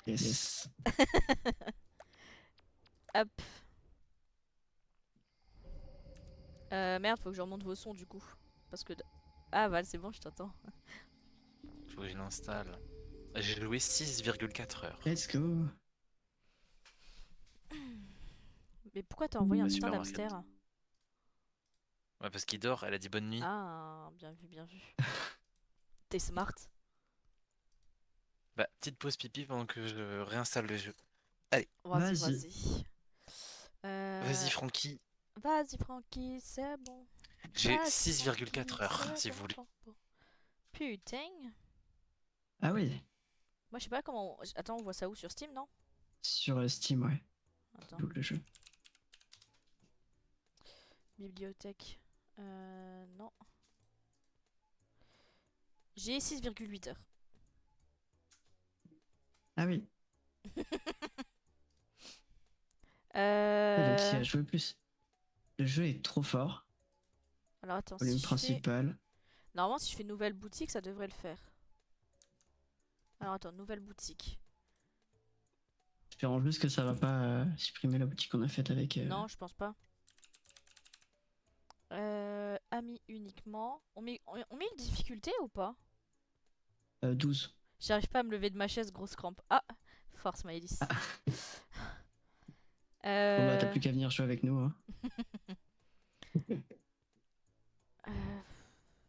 Yes. Hop. Merde, faut que je remonte vos sons du coup. Parce que... Ah Val, c'est bon, je t'entends. Faut que je l'installe. J'ai joué 6,4 heures. Let's go. Mais pourquoi t'as envoyé un Bah, putain Super Mario. d'hamster? Ouais, parce qu'il dort, elle a dit bonne nuit. Ah, bien vu, bien vu. T'es smart. Bah, petite pause pipi pendant que je réinstalle le jeu. Allez, Vas-y, Vas-y. vas-y. vas-y Euh... Francky. Vas-y, Francky, c'est bon. J'ai Vas-y, 6,4 Francky, heures, c'est si vous bon, voulez. bon, bon. Putain. Ah oui. Moi, je sais pas comment... Attends, on voit ça où? Sur Steam, non? Sur Steam, ouais. Attends. Double le jeu. Bibliothèque. Non. J'ai 6,8 heures. Ah oui. Ouais, donc il Euh... a joué plus. Le jeu est trop fort. Alors attends, si Volume je fais... principal. Normalement, si je fais nouvelle boutique, ça devrait le faire. Alors attends, nouvelle boutique. Espérons juste que ça va pas supprimer la boutique qu'on a faite avec. Non, je pense pas. Amis uniquement. On met une difficulté ou pas? 12. J'arrive pas à me lever de ma chaise, grosse crampe. Ah! Force Maëlys. Bon bah t'as Euh... plus qu'à venir jouer avec nous. Hein. euh,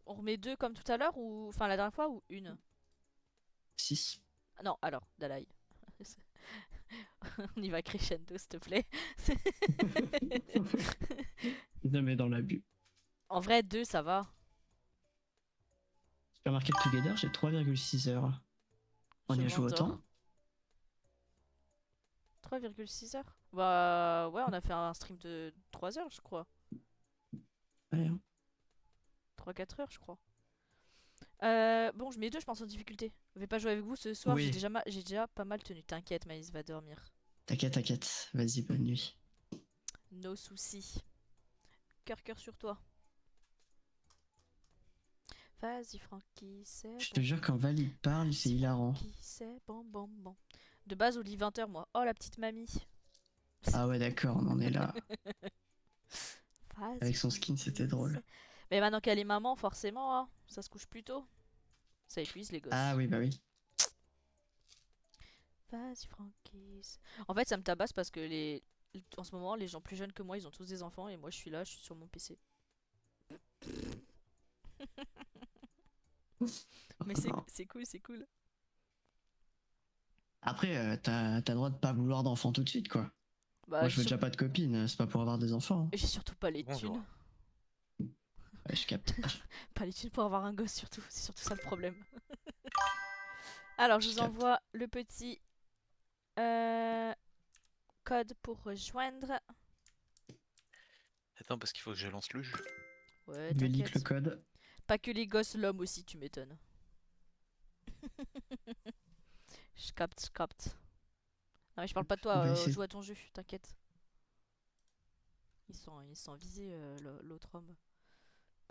On remet deux comme tout à l'heure ou... Enfin, la dernière fois ou une? 6. Non, alors, Dalai. On y va crescendo, s'il te plaît. Jamais dans l'abus. En vrai, deux, ça va. Supermarket Together, j'ai 3,6 heures. On Je y a joué m'endors. autant. 3,6 heures? Bah ouais, on a fait un stream de 3 heures, je crois. Ouais, hein. 3-4 heures, je crois. Bon, je mets deux, je pense, en difficulté. Je vais pas jouer avec vous ce soir, j'ai Oui. déjà, j'ai déjà pas mal tenu. T'inquiète, Maïs va dormir. T'inquiète, t'inquiète. Vas-y, bonne nuit. No soucis. Cœur sur toi. Vas-y, Francky, c'est Je te bon. jure, quand Val il parle, c'est Vas-y, hilarant. Francky, c'est bon, bon, bon. De base, au lit 20 h, moi. Oh, la petite mamie. Ah ouais, d'accord, on en est là. Vas-y, Avec son skin, Francky, c'était drôle. c'est... Mais maintenant qu'elle est maman, forcément, hein, ça se couche plus tôt. Ça épuise les Ah gosses. oui, bah oui. Vas-y, Francky. En fait, ça me tabasse parce que en ce moment, les gens plus jeunes que moi, ils ont tous des enfants et moi, je suis là, je suis sur mon PC. Mais c'est cool, c'est cool. Après, t'as le droit de pas vouloir d'enfants tout de suite, quoi. Bah, Moi, je veux déjà pas de copine, c'est pas pour avoir des enfants. Hein. j'ai surtout pas les thunes. Bonjour. Ouais, je capte. Pas les thunes pour avoir un gosse, surtout. C'est surtout ça le problème. Alors, je Je vous capte. envoie le petit euh, code pour rejoindre. Attends, parce qu'il faut que je lance le jeu. Ouais, Je vais leak le t'inquiète. code. Pas que les gosses, l'homme aussi, tu m'étonnes. Je capte, je capte. Non, mais je parle pas de toi, On va essayer. joue à ton jeu, t'inquiète. Ils sont visés, l'autre homme.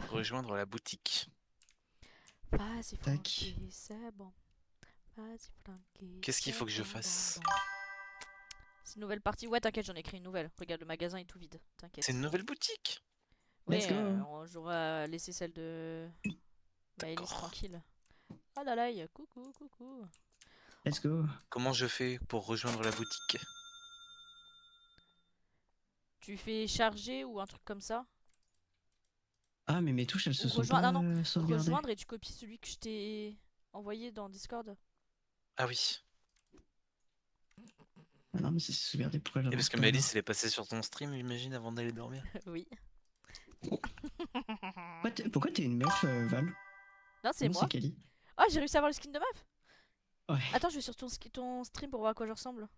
Rejoindre la boutique. Vas-y, Tac. Francky, c'est bon. Vas-y, Francky, Qu'est-ce qu'il c'est faut que je bon, bon, fasse? bon. C'est une nouvelle partie. Ouais, t'inquiète, j'en ai créé une nouvelle. Regarde, le magasin est tout vide. C'est une T'inquiète. nouvelle boutique? Let's Ouais, go. j'aurais laissé celle de Maëlys D'accord. tranquille. Ah là là, coucou, coucou. Let's go. Comment je fais pour rejoindre la boutique? Tu fais charger ou un truc comme ça? Ah, mais mes touches, elles se Ou sont rejoindre. pas Ah non, sauvegardées. rejoindre et tu copies celui que je t'ai envoyé dans Discord. Ah oui. Ah non, mais c'est sauvegardé, pourquoi Et parce j'avance que pas Malice, alors? elle est passée sur ton stream, j'imagine, avant d'aller dormir. Oui. Pourquoi t'es une meuf, Val? Non, c'est Non, c'est moi. Kali. Oh, j'ai réussi à avoir le skin de meuf. Ouais. Attends, je vais sur ton stream pour voir à quoi je ressemble.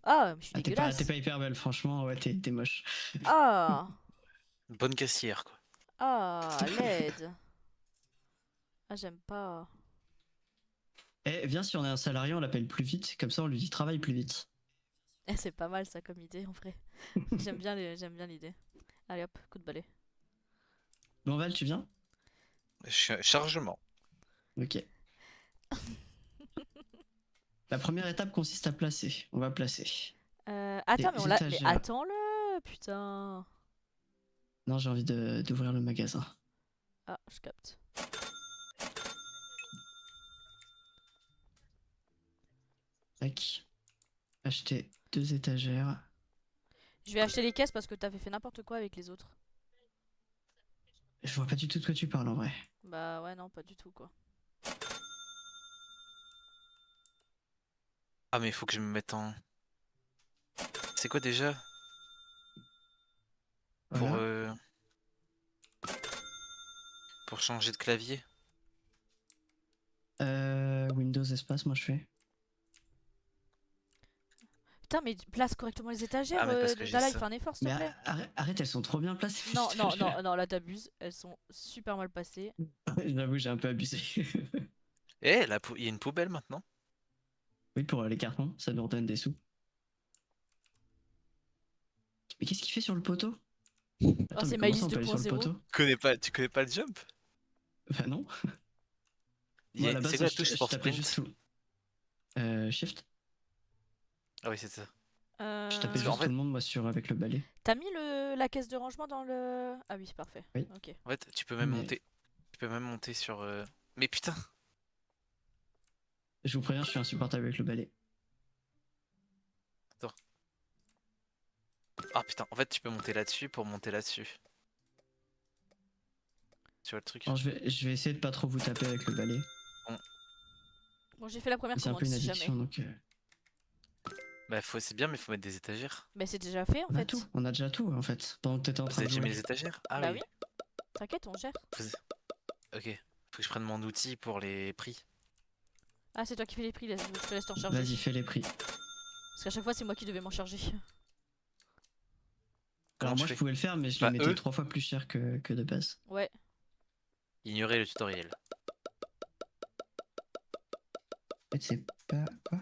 Ah, mais je suis Ah, t'es dégueulasse. pas hyper belle, franchement, ouais, t'es moche. Ah, Bonne caissière, quoi. ah, laide. Ah, j'aime pas. Eh, viens, si on est un salarié, on l'appelle plus vite, comme ça on lui dit travaille plus vite. Eh, c'est pas mal ça comme idée en vrai. J'aime bien l'idée. Allez hop, coup de balai. Bon, Val, tu viens? Chargement. Ok. La première étape consiste à placer. On va placer. Attends, mais Des on l'a. Mais étagères. attends-le, putain. Non, j'ai envie d'ouvrir le magasin. Ah, je capte. Tac. Acheter 2 étagères. Je vais acheter les caisses parce que t'avais fait n'importe quoi avec les autres. Je vois pas du tout de quoi tu parles en vrai. Bah ouais, non, pas du tout quoi. Ah, mais il faut que je me mette en. C'est quoi déjà? Pour, Voilà. pour changer de clavier? Windows espace, moi je fais. Putain, mais place correctement les étagères, Ah, mais parce que j'ai Dalai, ça. fais un effort s'il Mais te plaît. arrête, elles sont trop bien placées. Non, les non, étagères. non, non, là t'abuses. Elles sont super mal passées. J'avoue, j'ai un peu abusé. Eh, il y a une poubelle maintenant? Oui, pour les cartons, ça nous redonne des sous. Mais qu'est-ce qu'il fait sur le poteau? Oh, Attends, mais c'est ma comment ça liste on peut aller sur le 2.0. poteau? Tu connais pas le jump? Bah non. Moi à la C'est base, quoi la touche je pour tapais juste sprint? tout. Shift. Ah oui, c'est ça. Je tapais Parce qu'en juste tout fait, le monde, moi, avec le balai. T'as mis la caisse de rangement dans le. Ah oui, parfait. Oui. Ok. en fait, tu peux même Mais monter. Tu peux même monter sur. Mais putain! je vous préviens, je suis insupportable avec le balai. Attends. Ah putain, en fait, tu peux monter là-dessus pour monter là-dessus. Tu vois le truc? Alors, je vais essayer de pas trop vous taper avec le balai. Bon, j'ai fait la première Mais c'est un commande peu une si jamais. addiction, donc. Bah, c'est bien, mais faut mettre des étagères. Mais c'est déjà fait en On a fait. tout, on a déjà tout en fait. Pendant que t'étais en Vous train avez de déjà mis jouer. les étagères? Ah Bah oui. oui. T'inquiète, on gère. Vous- Ok. Faut que je prenne mon outil pour les prix. Ah, c'est toi qui fais les prix, je te laisse t'en charger. Vas-y, fais les prix. Parce qu'à chaque fois, c'est moi qui devais m'en charger. Comment Alors moi je je fais? pouvais le faire, mais je les Bah, mettais eux, 3 fois plus cher que de base. Ouais. ignorez le tutoriel. En fait, c'est pas quoi?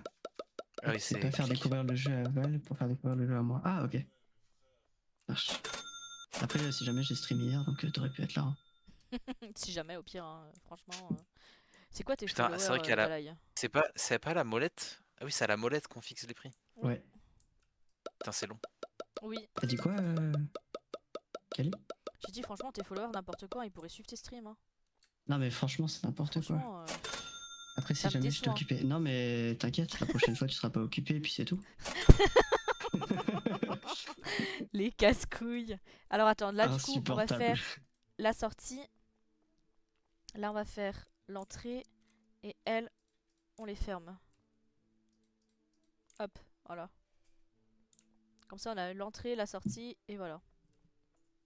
Ah oui, C'est c'est pas faire clic. découvrir le jeu à Val pour faire découvrir le jeu à moi. Ah ok. Marche. Après, si jamais j'ai streamé hier, donc t'aurais pu être là. Hein. Si jamais, au pire, hein, franchement. C'est quoi tes Putain, c'est vrai followers, qu'il y a la. Dalai? C'est pas la molette? Ah oui, c'est à la molette qu'on fixe les prix. Oui. Ouais. Putain, c'est long. Oui. T'as dit quoi, Kali? J'ai dit, franchement, tes followers, n'importe quoi, ils pourraient suivre tes streams. Hein. Non mais franchement, c'est n'importe quoi. Franchement, Après, ça si me jamais je déçoit. t'occupais. Non mais t'inquiète, la prochaine fois tu seras pas occupé et puis c'est tout. Les casse-couilles. Alors attends, là du coup, on va Insupportable. faire la sortie. Là, on va faire l'entrée. Et elles, on les ferme. Hop, voilà. Comme ça, on a l'entrée, la sortie, et voilà.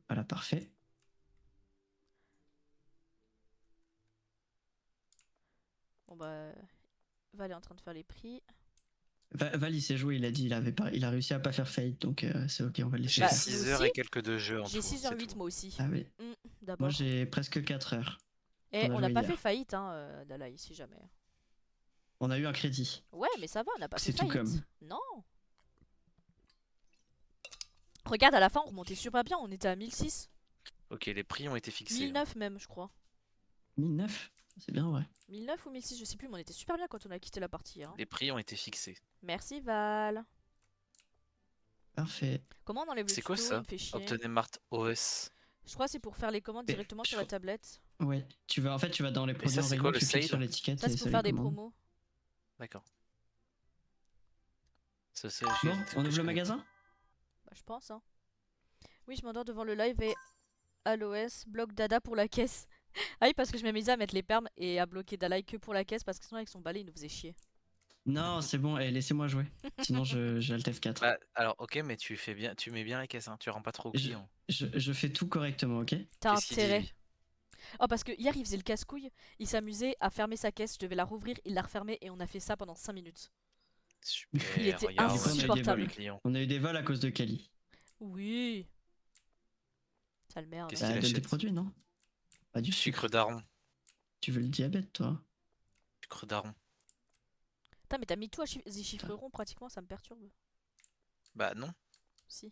Voilà, parfait. Bon bah, Val est en train de faire les prix. Val, il s'est joué, il a dit, il a réussi à pas faire faillite, donc c'est ok, on va le laisser J'ai Bah, faire. 6 nous heures aussi. et quelques de jeu en J'ai tout. 6h08 c'est moi aussi. Ah oui. D'abord. Moi j'ai presque 4 heures. Et on a on n'a joué pas hier. fait faillite, hein, Dalai, si jamais. On a eu un crédit. Ouais, mais ça va, on n'a pas fait C'est tout faillite. comme. Non. Regarde, à la fin, on remontait super bien, on était à 1006. Ok, les prix ont été fixés. 1009 même, je crois. 1009. C'est bien vrai. 1009 ou 1006, je sais plus, mais on était super bien quand on a quitté la partie. Hein. Les prix ont été fixés. Merci Val. Parfait. Comment on enlève le C'est tuto? quoi Il ça? me fait chier. Obtenez Mart OS. Je crois que c'est pour faire les commandes Mais directement je sur la crois- tablette. Ouais. En fait, tu vas dans les produits ça, en c'est rayon, quoi, le tu cliques sale sur l'étiquette Ça, et c'est ça pour les faire des commande. promos. D'accord. Bon, on ouvre le magasin? Bah, je pense, hein. Oui, je m'endors devant le live et à l'OS, bloc Dada pour la caisse. Ah oui, parce que je m'amusais à mettre les permes et à bloquer Dalai que pour la caisse parce que sinon, avec son balai, il nous faisait chier. Non, c'est bon, laissez-moi jouer. Sinon, j'ai Alt F4. Bah, alors, ok, mais tu mets bien la caisse, hein. Tu rends pas trop au client. Je fais tout correctement, ok? T'as Qu'est-ce qu'il dit, intérêt. lui? Oh, parce que hier, il faisait le casse-couille. Il s'amusait à fermer sa caisse. Je devais la rouvrir. Il l'a refermée et on a fait ça pendant 5 minutes. Super, Il était regarde, Du coup, on a eu des insupportable. les vols. clients. On a eu des vols à cause de Kali. Oui. Sale merde. Qu'est-ce Bah, qu'il donne des achète? produits, non? Pas du Sucre sucre. daron. Tu veux le diabète, toi? Sucre daron. Putain, mais t'as mis tout à des chiffres ronds pratiquement, ça me perturbe. Bah, non. Si.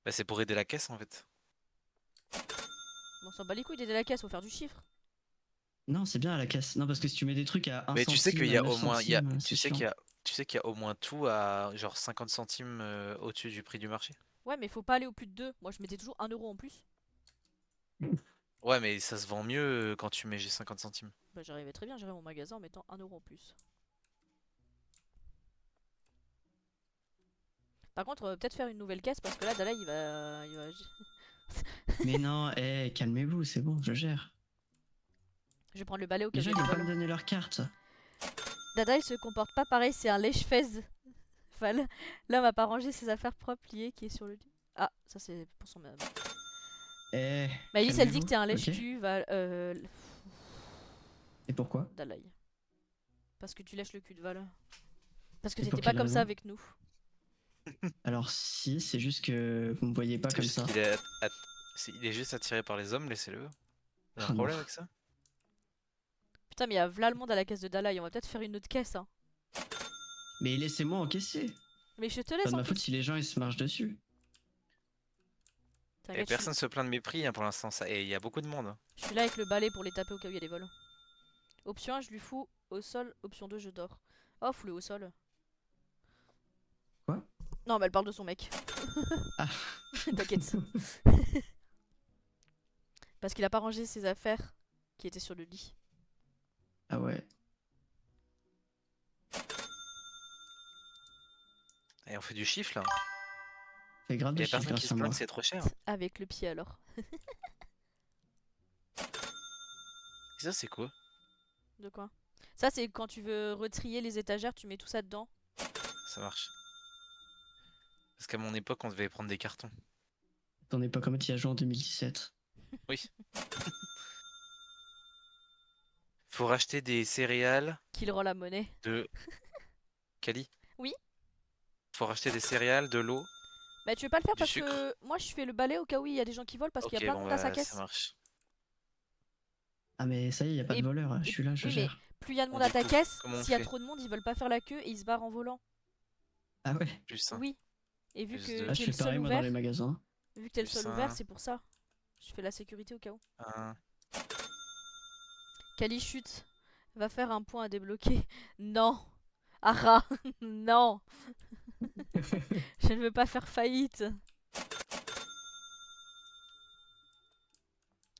Bah, c'est pour aider la caisse, en fait. Bon, on s'en bat les couilles d'aider la caisse, faut faire du chiffre. Non, c'est bien à la caisse. Non, parce que si tu mets des trucs à 1 Mais tu sais centime, qu'il y a 9 au moins, centimes, c'est tu sais chiant. tu sais qu'il y a au moins tout à genre 50 centimes au-dessus du prix du marché. Ouais, mais faut pas aller au plus de 2. Moi, je mettais toujours 1 € en plus. Ouais, mais ça se vend mieux quand tu mets 50 centimes. Bah, j'arrivais très bien à gérer mon magasin en mettant 1 € en plus. Par contre, on va peut-être faire une nouvelle caisse parce que là, Dala, Mais non, calmez-vous, c'est bon, je gère. Je vais prendre le balai au cas Les où il gens, y ils a veulent des pas me vols. donner leur carte. Dada, il se comporte pas pareil, c'est un lèche-fesse. Val. L'homme a pas rangé ses affaires propres liées qui est sur le lit. Ah, ça c'est pour son. Maëlys, elle dit que Calmez-vous, t'es un ok? lèche-cul, Val. Et pourquoi? Dalai. Parce que tu lèches le cul de Val. Parce que Et pour t'étais pas quelle comme ça raison? avec nous. Alors si, c'est juste que vous me voyez pas C'est comme juste ça. qu'il est, il est juste attiré par les hommes, laissez-le. T'as un Oh non. problème avec ça? Putain, mais il y a v'là le monde à la caisse de Dalai, on va peut-être faire une autre caisse, hein. Mais laissez-moi encaisser. Mais je te Pas laisse de en ma faute caisse. si les gens ils se marchent dessus. Et T'inquiète, personne se plaint de mes prix hein, pour l'instant, ça. Et il y a beaucoup de monde. je suis là avec le balai pour les taper au cas où il y a des vols. Option 1, je lui fous au sol. Option 2, je dors. Oh, fous-le au sol. Quoi? Non, mais elle parle de son mec. Ah. T'inquiète. Parce qu'il a pas rangé ses affaires qui étaient sur le lit. Ah ouais. Et on fait du chiffre là. Fait grave Il de y a chiffres personne qui grâce se à plaint moi. que c'est trop cher. Avec le pied alors. Et ça, c'est quoi? De quoi? Ça, c'est quand tu veux retrier les étagères, tu mets tout ça dedans. Ça marche. Parce qu'à mon époque, on devait prendre des cartons. T'en es pas comme tu y as joué en 2017. Oui. Faut racheter des céréales Qu'il rend la monnaie. de. Kali? Oui. Faut racheter des céréales, de l'eau, Bah, tu veux pas le faire du parce sucre. que moi je fais le balai au cas où il y a des gens qui volent parce qu'il y a Ok, plein de bon monde à sa bah ça caisse. marche. Ah mais ça y est, y a pas Et de voleur. Je Et- suis là, je oui, mais gère. plus il y a de Bon, monde à du ta coup, caisse, comment on s'il y a fait? trop de monde, ils veulent pas faire la queue et ils se barrent en volant. Ah ouais. Plus 1, Oui. Et vu plus que 2, Ah je t'es le fais seul pareil moi dans ouvert, les magasins. vu que t'es le plus seul ouvert, 1, c'est pour ça. Je fais la sécurité au cas où. 1. Kali chute. Va faire un point à débloquer. Non. Ara. Non. Je ne veux pas faire faillite.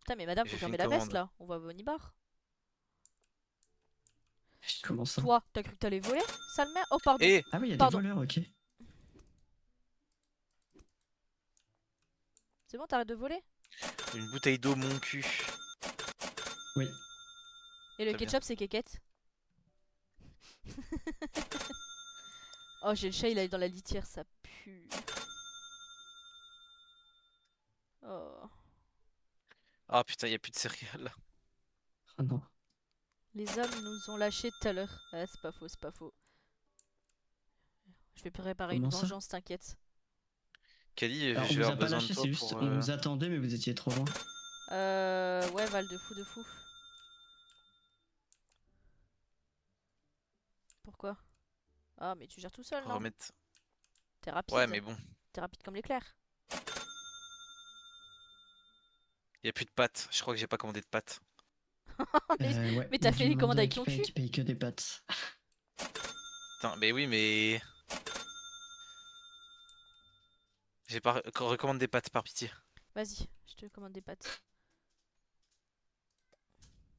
Putain, mais madame, faut J'ai fait fermer une la veste commande. là. On va au Nibar. Comment ça? Toi, t'as cru que t'allais voler? Sale mère. Oh, pardon. Et Ah oui, y a des Pardon. voleurs, ok. C'est bon, t'arrêtes de voler? une bouteille d'eau, mon cul. Oui. Et le Très bien. ketchup, c'est kékette. Oh, j'ai le chat, il est dans la litière, ça pue. Oh. Ah putain, y a plus de céréales. Ah non. Les hommes nous ont lâchés tout à l'heure. Ah, c'est pas faux, c'est pas faux. Je vais préparer une Comment ça? vengeance, t'inquiète. Kali, Alors on je vais vous avoir a pas besoin de lâché, toi c'est juste pour. on vous attendait mais vous étiez trop loin. Ouais, Val, de fou, de fou. Pourquoi? Ah, mais tu gères tout seul, pour non? remettre. T'es Ouais, rapide. mais bon. T'es rapide comme l'éclair. Y a plus de pâtes. Je crois que j'ai pas commandé de pâtes. Ouais. Mais Y a t'as du fait les monde commandes avec ton qui cul? paye que des pâtes. Putain, mais oui, mais. J'ai pas recommandé des pâtes par pitié. Vas-y, je te commande des pâtes.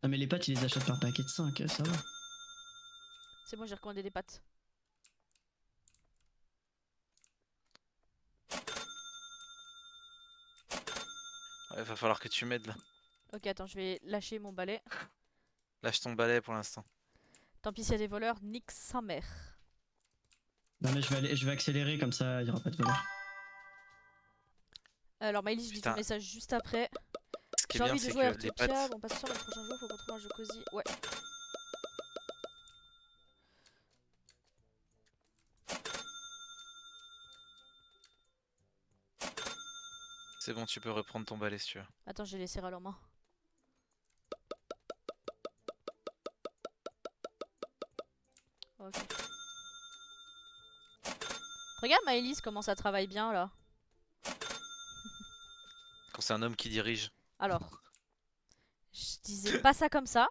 Ah mais les pâtes ils les achètent par paquet de 5, ça va. C'est bon, j'ai recommandé des pâtes. Ouais, va falloir que tu m'aides là. Ok, attends, je vais lâcher mon balai. Lâche ton balai pour l'instant. Tant pis s'il y a des voleurs, nique sa mère. Non mais je vais accélérer comme ça il y aura pas de voleurs. Alors, Maëlys, je lis ton Putain. message juste après. Ce qui est J'ai bien, envie de c'est jouer à que les Artopia. pâtes. Bon, pas sûr, le prochain jour, faut qu'on trouve un jeu cosy. Ouais. C'est bon, tu peux reprendre ton balai si tu veux. Attends, j'ai les céréales en main. Ok. Regarde Maëlys comment ça travaille bien là. Quand c'est un homme qui dirige. Alors, je disais pas ça comme ça.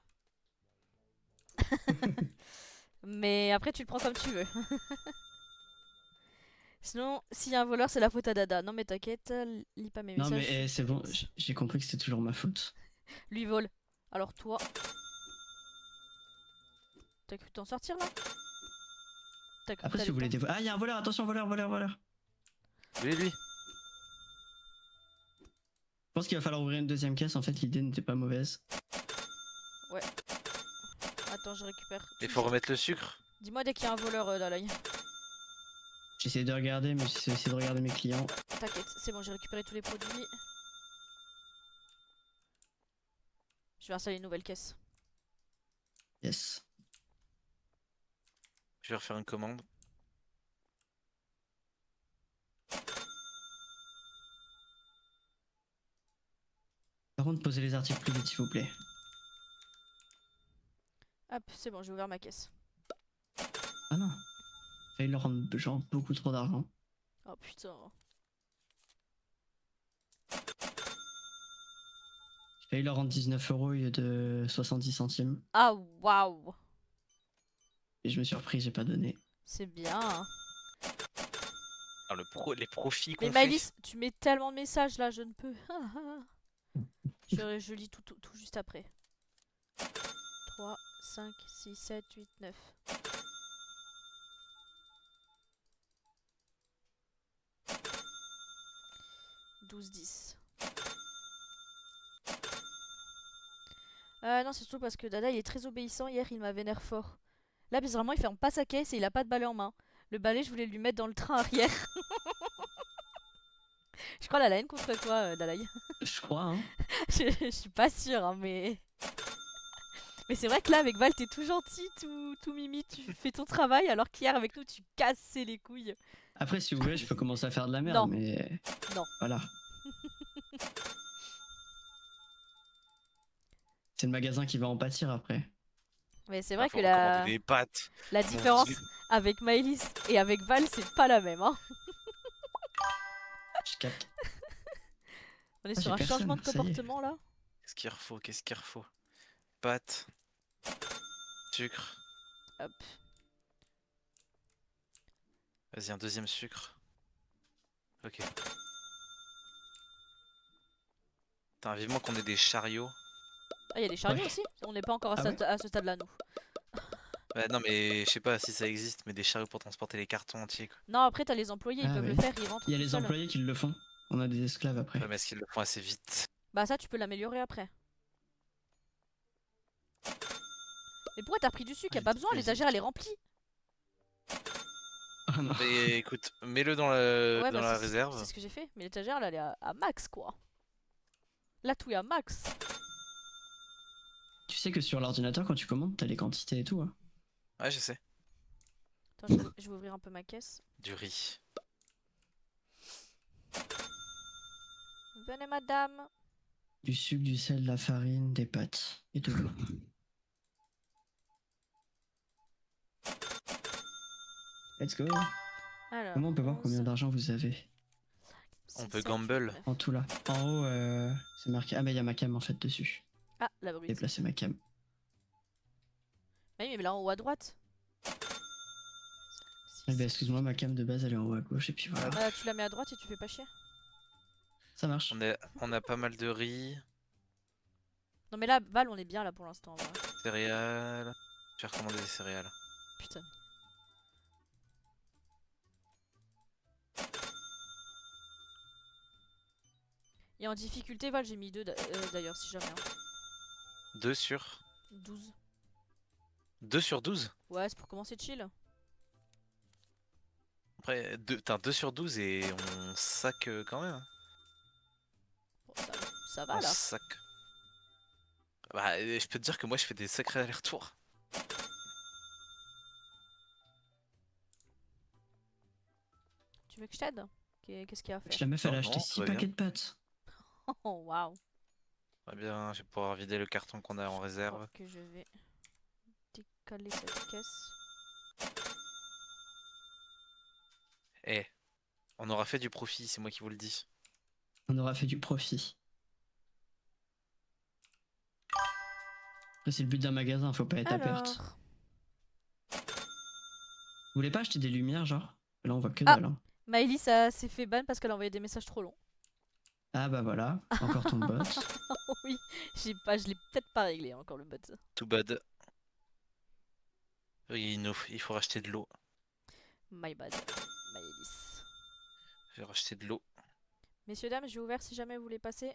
Mais après, tu le prends comme tu veux. Sinon, s'il y a un voleur, c'est la faute à Dada. Non, mais t'inquiète, lis pas mes Non, messages. mais c'est bon, j'ai compris que c'était toujours ma faute. Lui vole. Alors toi, t'as cru t'en sortir là? T'as cru que Après, si t'allais vous voulez pas? des. Ah, il y a un voleur, attention, voleur, voleur, voleur. Lui. Je pense qu'il va falloir ouvrir une deuxième caisse. En fait, l'idée n'était pas mauvaise. Ouais. Attends, je récupère. Il faut remettre le sucre. Dis-moi dès qu'il y a un voleur dans l'œil. J'essaie de regarder, mais j'essaie de regarder mes clients. T'inquiète, c'est bon, j'ai récupéré tous les produits. Je vais installer une nouvelle caisse. Yes. Je vais refaire une commande. Par contre, posez les articles plus vite, s'il vous plaît. Hop, c'est bon, j'ai ouvert ma caisse. Ah non. Failli leur rendre genre beaucoup trop d'argent. Oh putain. J'ai failli leur rendre 19 € au lieu de 70 centimes. Ah waouh. Et je me suis repris, j'ai pas donné. C'est bien. Hein. Ah, les profits Mais qu'on fait. Maëlys, tu mets tellement de messages là, je ne peux. Je lis tout juste après. 3, 5, 6, 7, 8, 9. « 12, 10. Non, c'est surtout parce que Dada il est très obéissant. Hier, il m'a vénère fort. Là, bizarrement, il ferme pas sa caisse et il a pas de balai en main. Le balai, je voulais lui mettre dans le train arrière. Je crois qu'elle a la haine contre toi, Dalai. Je crois, hein. Je suis pas sûre, hein, mais... Mais c'est vrai que là, avec Val, t'es tout gentil, tout mimi, tu fais ton travail, alors qu'hier, avec nous, tu cassais les couilles. Après, si vous voulez, je peux commencer à faire de la merde, Non. mais. Non. Voilà. C'est le magasin qui va en pâtir après. Mais c'est vrai Faut que recommander des pâtes. la Mon différence Dieu. avec Maëlys et avec Val, c'est pas la même, hein. Je capte. On est Ah, sur j'ai un personne, changement de ça y est. comportement, là. Qu'est-ce qu'il refaut? Pâtes. Sucre. Hop. Vas-y, un deuxième sucre. Ok. Putain, vivement qu'on ait des chariots. Ah, il y a des chariots Ouais. aussi. On n'est pas encore à, Ah ouais à ce stade-là, nous. Bah, non, mais je sais pas si ça existe, mais des chariots pour transporter les cartons entiers, quoi. Non, après, t'as les employés, ils Ah peuvent ouais. le faire, ils rentrent Il y a tout les seuls. employés qui le font. On a des esclaves après. Ouais, mais est-ce qu'ils le font assez vite? Bah ça, tu peux l'améliorer après. Mais pourquoi t'as pris du sucre? Y'a pas besoin, l'étagère, elle est remplie. Ah non. Mais écoute, mets-le dans Ouais, dans bah la c'est réserve. ce que j'ai fait. Mais l'étagère, là, elle est à max, quoi. Là, tout est à max. Tu sais que sur l'ordinateur, quand tu commandes, t'as les quantités et tout. Hein. Ouais, je sais. Attends, je vais ouvrir un peu ma caisse. Du riz. Venez, madame. Du sucre, du sel, de la farine, des pâtes et de l'eau. Let's go. Alors, Comment on peut voir 11, combien d'argent vous avez? On 6, peut 7, gamble. 8, 9. En tout là. En haut, c'est marqué. Ah, mais il y a ma cam en fait dessus. Ah, la brute. Déplacer ma cam. Oui, mais là en haut à droite. Eh ben, excuse-moi, ma cam de base elle est en haut à gauche et puis voilà. Voilà, tu la mets à droite et tu fais pas chier. Ça marche. On a pas mal de riz, Non, mais là, Val, on est bien là pour l'instant. en vrai. céréales. Je vais recommander des céréales. Putain. Et en difficulté, Val, j'ai mis 2 d'ailleurs, si jamais. Hein. 2 sur 12. 2 sur 12. Ouais, c'est pour commencer chill. Après, 2 sur 12 et on sac quand même. Bon, ça va On là. sac. Bah, je peux te dire que moi je fais des sacrés allers-retours. Tu veux que je t'aide? Qu'est-ce qu'il y a à faire? La meuf elle a Non, acheté non, 6 tout va bien. paquets de pâtes. Oh, waouh. Très bien, je vais pouvoir vider le carton qu'on a en réserve. Ok, je vais décaler cette caisse. Eh, on aura fait du profit, c'est moi qui vous le dis. On aura fait du profit. Après, c'est le but d'un magasin, faut pas être à perte. Alors. Vous voulez pas acheter des lumières, genre? Là, on voit que Ah. dalle. Hein. Maëlys ça s'est fait ban parce qu'elle a envoyé des messages trop longs. Ah bah voilà, encore ton bot. Oui, je l'ai peut-être pas réglé encore le bot. Too bad. Oui, il faut racheter de l'eau. My bad, Maëlys. Je vais racheter de l'eau. Messieurs, dames, j'ai ouvert si jamais vous voulez passer.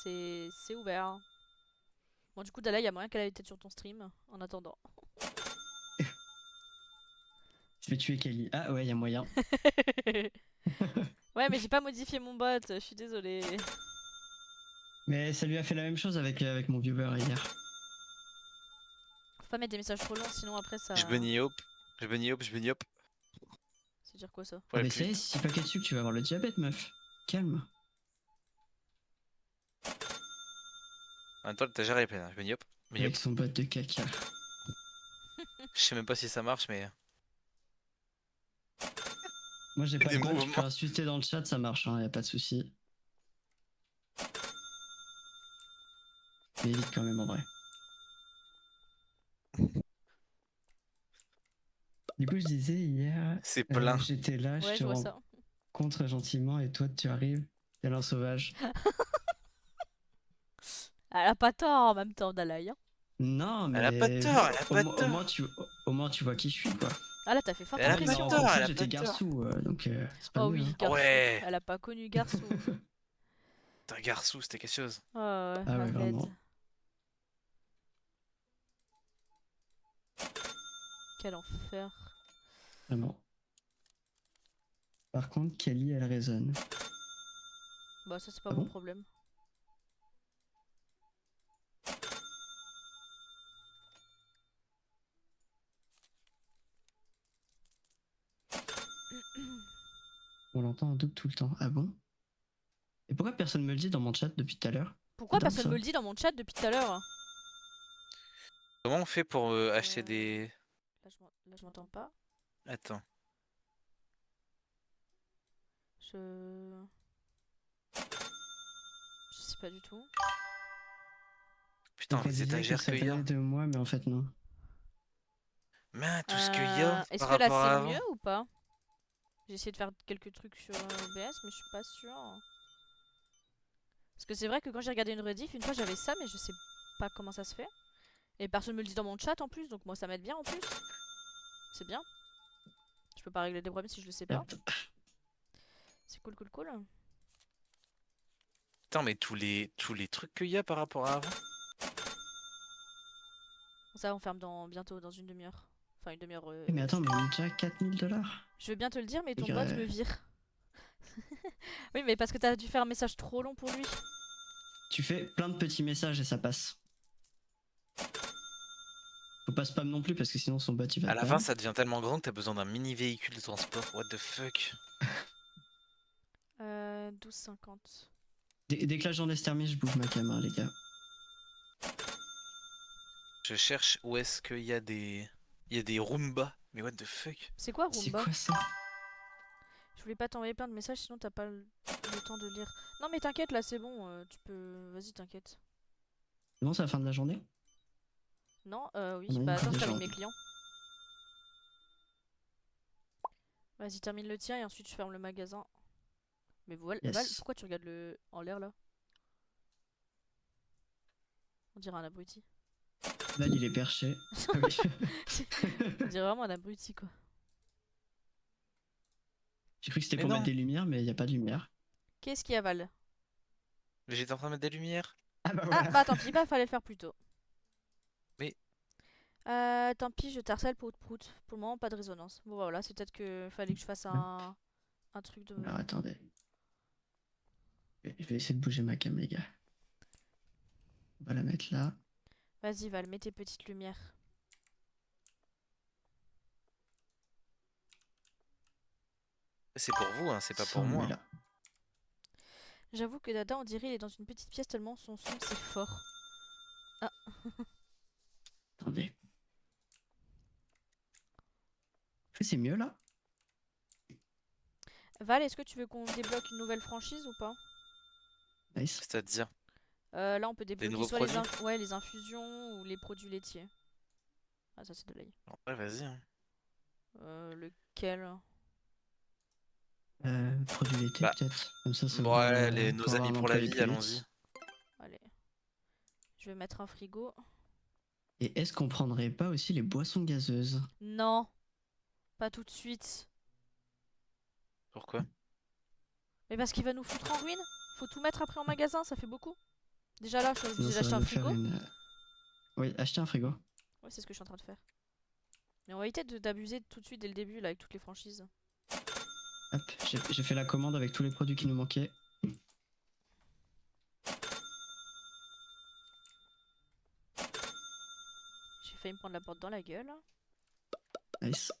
C'est ouvert. Bon, du coup, Dala, il y a moyen qu'elle aille peut-être sur ton stream en attendant. Je vais tuer Kelly. Ah ouais, y a moyen. Ouais, mais j'ai pas modifié mon bot, je suis désolée. Mais ça lui a fait la même chose avec mon viewer hier. Faut pas mettre des messages trop longs, sinon après ça. Je bunny hop. Je bunny hop, je bunny hop. C'est dire quoi ça? Faut Ah aller mais plus c'est vite. si pas dessus que tu vas avoir le diabète, meuf. Calme. En même temps, l'étagère est pleine. Je bunny hop. Bunny hop. Avec son bot de caca. Je sais même pas si ça marche, mais. Moi j'ai pas Des le bot, tu peux mouvements. insulter dans le chat, ça marche, hein, y a pas de souci. Mais vite quand même en vrai. Du coup je disais hier, C'est plein. j'étais là, Ouais, je je te vois ça. rencontre gentiment et toi tu arrives, tel un sauvage. Elle a pas tort en même temps, Dalai. Hein. Non Elle a pas de mais tort, elle a pas de au tort. moins tu vois qui je suis quoi. Ah là, t'as fait forte Elle a Moi, il pas m'a de impression. tort, Hein. rencontré, elle a j'étais pas de tort. garçon, donc c'est pas Oh mieux. oui, Hein. garçon. Ouais. Elle a pas connu garçon. T'es un garçon, c'était quelque chose. Oh ouais, Ah ouais, arrête. vraiment. Quel enfer. Vraiment. Par contre, Kelly, elle raisonne. Bah ça c'est pas Ah mon bon problème. On l'entend en double tout le temps. Ah bon? Et pourquoi personne me le dit dans mon chat depuis tout à l'heure? Pourquoi C'est dingue, personne ça. me le dit dans mon chat depuis tout à l'heure? Comment on fait pour acheter des. Là je m'entends pas. Attends. Je sais pas du tout. Putain, Donc on les disait que étagères ça qu'il y a. venait de moi, mais en fait non. Mais tout ce qu'il y a Est-ce par que là rapport à c'est avant. mieux ou pas? J'ai essayé de faire quelques trucs sur OBS mais je suis pas sûre. Parce que c'est vrai que quand j'ai regardé une rediff, une fois j'avais ça mais je sais pas comment ça se fait. Et personne me le dit dans mon chat en plus, donc moi ça m'aide bien en plus. C'est bien. Je peux pas régler des problèmes si je le sais pas. Merde. C'est cool, cool, cool. Putain, mais tous les trucs qu'il y a par rapport à avant. Ça, on ferme bientôt, dans une demi-heure. Enfin, une demi-heure. Mais attends, mais on est déjà 4000$. Je veux bien te le dire, mais ton C'est bot vrai. me vire. Oui, mais parce que t'as dû faire un message trop long pour lui. Tu fais plein de petits messages et ça passe. Faut pas spam non plus parce que sinon son bot il va À la te fin, ban. ça devient tellement grand que t'as besoin d'un mini véhicule de transport. What the fuck? 12,50. Dès que la journée se termine, je bouge ma caméra, les gars. Je cherche où est-ce qu'il y a des. Il y a des Roomba. Mais what the fuck? C'est quoi C'est Roomba? quoi ça? Je voulais pas t'envoyer plein de messages, sinon t'as pas le temps de lire. Non, mais t'inquiète, là c'est bon, tu peux. Vas-y, t'inquiète. C'est bon, c'est la fin de la journée? Non, oui, On a une bah attends, je déjà termine en- mes clients. Vas-y, termine le tien et ensuite je ferme le magasin. Mais Val, Yes. pourquoi tu regardes en l'air là? On dirait un abruti. Val, il est perché. Ah oui. On dirait vraiment un abruti quoi. J'ai cru que c'était Mais pour non. mettre des lumières, mais il n'y a pas de lumière. Qu'est-ce qu'il y a Val? Mais j'étais en train de mettre des lumières. Ah bah Ah voilà. bah tant pis, bah fallait le faire plus tôt. Mais- Tant pis, je t'harcèle prout prout. Pour le moment, pas de résonance. Bon bah, voilà, c'est peut-être que fallait que je fasse un truc de... Alors attendez. Je vais essayer de bouger ma cam, les gars. On va la mettre là. Vas-y Val, mets tes petites lumières. C'est pour vous, hein, c'est pas Ça, pour on moi. met là. J'avoue que Dada, on dirait il est dans une petite pièce tellement son son c'est fort. Attendez. Est-ce que c'est mieux là? Val, est-ce que tu veux qu'on débloque une nouvelle franchise ou pas? Nice. C'est-à-dire. Là, on peut débloquer nouveaux soit produits ouais, les infusions ou les produits laitiers. Ah, ça, c'est de l'ail. Ouais, vas-y. Hein. Lequel? Produit laitier Bah, peut-être. Comme ça ouais, pour nos avoir amis un pour la employé vie, plus allons-y. vite. Allez. Je vais mettre un frigo. Et est-ce qu'on prendrait pas aussi les boissons gazeuses? Non, pas tout de suite. Pourquoi? Mais parce qu'il va nous foutre en ruine. Faut tout mettre après en magasin, ça fait beaucoup. Déjà là, je suis Sinon obligée ça va d'acheter un nous faire frigo. une... Oui, acheter un frigo. Ouais, c'est ce que je suis en train de faire. Mais on va éviter d'abuser tout de suite dès le début là avec toutes les franchises. Hop, j'ai fait la commande avec tous les produits qui nous manquaient. J'ai failli me prendre la porte dans la gueule. Nice.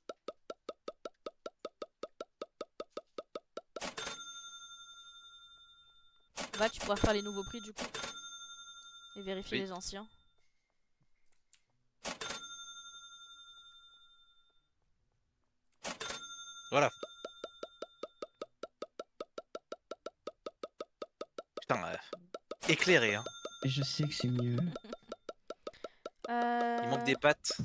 Va, tu pourras faire les nouveaux prix du coup. Et vérifier Oui. les anciens. Voilà. Putain, éclairé, hein. Et je sais que c'est mieux. Il manque des pâtes.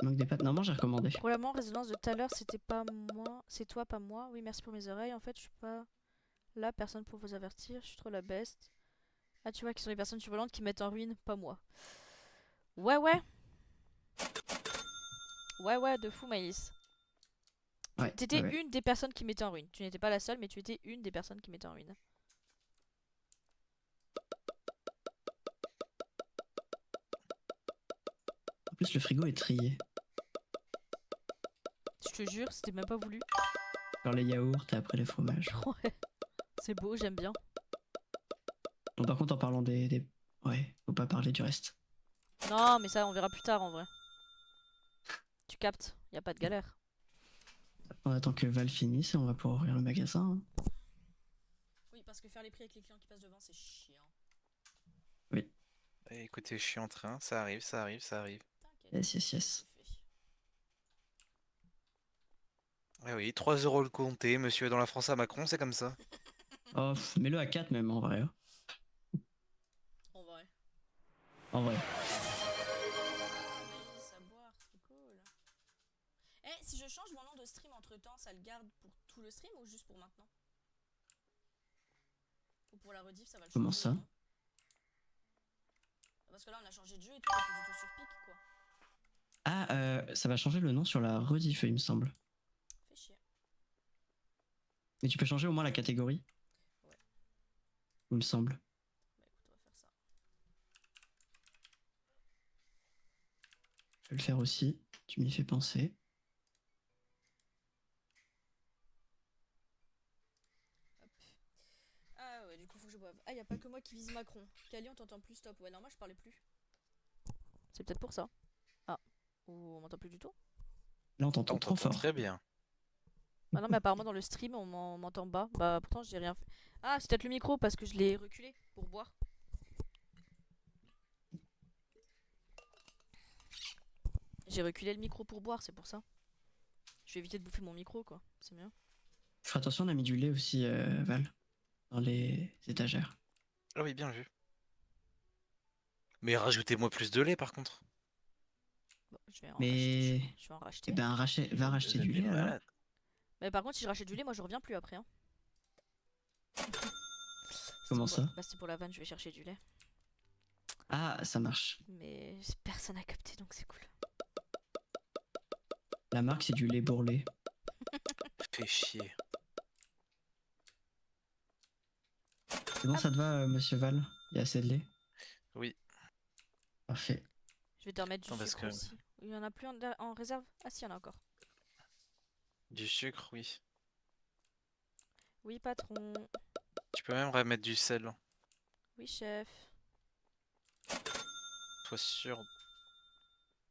Il manque des pâtes. Normalement, j'ai recommandé. Probablement, résonance de tout à l'heure, c'était pas moi. C'est toi, pas moi. Oui, merci pour mes oreilles. En fait, je suis pas là, personne pour vous avertir. Je suis trop la best. Ah, tu vois, qui sont les personnes surveillantes qui mettent en ruine, pas moi. Ouais, ouais. Ouais, ouais, de fou, Maïs. Ouais, T'étais ouais. une des personnes qui mettaient en ruine. Tu n'étais pas la seule, mais tu étais une des personnes qui mettaient en ruine. En plus, le frigo est trié. Je te jure, c'était même pas voulu. Genre les yaourts et après les fromages. Ouais, c'est beau, j'aime bien. Bon, par contre, en parlant des... Ouais, faut pas parler du reste. Non, mais ça, on verra plus tard en vrai. Tu captes, y a pas de galère. On attend que Val finisse et on va pouvoir ouvrir le magasin. Hein. Oui, parce que faire les prix avec les clients qui passent devant, c'est chiant. Oui, Écoutez, je suis en train. Ça arrive, ça arrive, ça arrive. yes, yes, yes. Ah oui, 3 euros le compté, monsieur dans la France à Macron, c'est comme ça. Oh, mets-le à 4 même, en vrai. Hein. En vrai. En vrai. À boire, c'est cool. Eh, si je change mon nom de stream entre temps, ça le garde pour tout le stream ou juste pour maintenant? Ou pour la rediff, ça va le changer? Comment ça? Non. Parce que là, on a changé de jeu et tout, c'est plus du tout sur pic, quoi. Ah, ça va changer le nom sur la rediff, il me semble. Fais chier. Mais tu peux changer au moins la catégorie. Ouais. Il me semble. Bah écoute, on va faire ça. Je vais le faire aussi. Tu m'y fais penser. Hop. Ah ouais, du coup, faut que je boive. Ah, y a pas que moi qui vise Macron. Kali, on t'entend plus, stop. Ouais, non, moi je parlais plus. C'est peut-être pour ça. Ah. Ou on m'entend plus du tout? Là, on t'entend On trop t'entend fort. très bien. Ah non, mais apparemment dans le stream, on m'entend bas. Bah pourtant, j'ai rien fait. Ah, c'est peut-être le micro parce que je l'ai reculé pour boire. J'ai reculé le micro pour boire, c'est pour ça. Je vais éviter de bouffer mon micro, quoi. C'est mieux. Fais attention, on a mis du lait aussi, Val, dans les étagères. Ah oui, bien vu. Mais rajoutez-moi plus de lait par contre. Bon, je vais en Mais... racheter. Je vais en Eh racheter. ben, va racheter Vous du êtes des lait, alors. malades. Mais par contre, si je rachète du lait, moi je reviens plus après. Hein. Comment ça? Bah, c'était pour la vanne, je vais chercher du lait. Ah, ça marche. Mais personne n'a capté, donc c'est cool. La marque, c'est du lait bourrelé. Fais chier. C'est bon, ça te va, monsieur Val? Il y a assez de lait? Oui. Parfait. Je vais te remettre du Non, parce sucre que- aussi. Il y en a plus en réserve? Ah si, il y en a encore. Du sucre, oui. Oui, patron. Tu peux même remettre du sel. Oui, chef. Sois sûr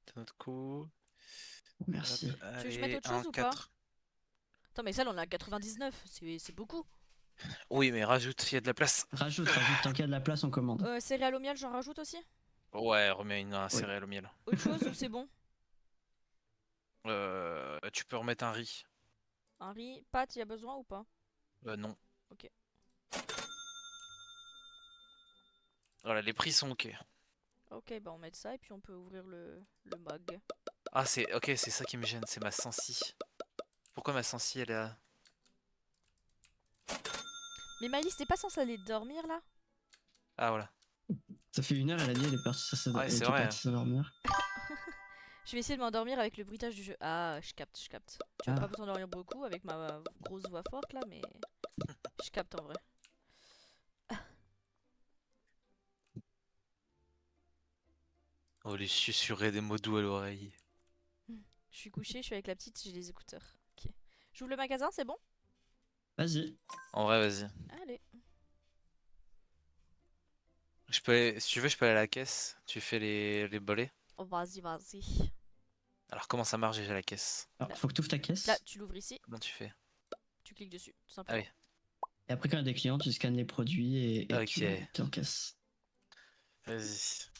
de notre coup. Merci. Hop, Tu veux que je allez, mette autre chose ou pas? 1,4. Attends, mais ça, on est à 99. C'est beaucoup. Oui, mais rajoute, il y a de la place. Rajoute. Tant qu'il y a de la place, on commande. Céréales au miel, j'en rajoute aussi? Ouais, remets un Oui. céréale au miel. Autre chose ou c'est bon? Tu peux remettre un riz. Un riz, pâte, y a besoin ou pas? Non. Ok. Voilà, les prix sont ok. Ok, bah on met ça et puis on peut ouvrir le mag. Ah, c'est ok, c'est ça qui me gêne, c'est ma sensi. Pourquoi ma sensi elle est à... Mais Maëlys, t'es pas censée aller dormir là? Ah, voilà. Ça fait 1 heure, elle a dit, elle est partie, Ouais, elle c'est était vrai, partie s'endormir. Je vais essayer de m'endormir avec le bruitage du jeu. Ah, je capte, je capte. Tu vas Ah. pas t'endormir beaucoup avec ma grosse voix forte là, mais je capte en vrai. Oh, lui susurrer des mots doux à l'oreille. Je suis couchée, je suis avec la petite, j'ai les écouteurs. Ok. J'ouvre le magasin, c'est bon? Vas-y. En vrai, vas-y. Allez. Je peux si tu veux, je peux aller à la caisse. Tu fais les bolets. Oh, vas-y, vas-y. Alors, comment ça marche déjà la caisse? Alors, faut que tu ouvres ta Là, caisse. tu l'ouvres ici, Comment tu fais? tu cliques dessus, tout Ah simplement. oui. Et après, quand il y a des clients, tu scannes les produits et Ok. tu t'encaisses. Vas-y.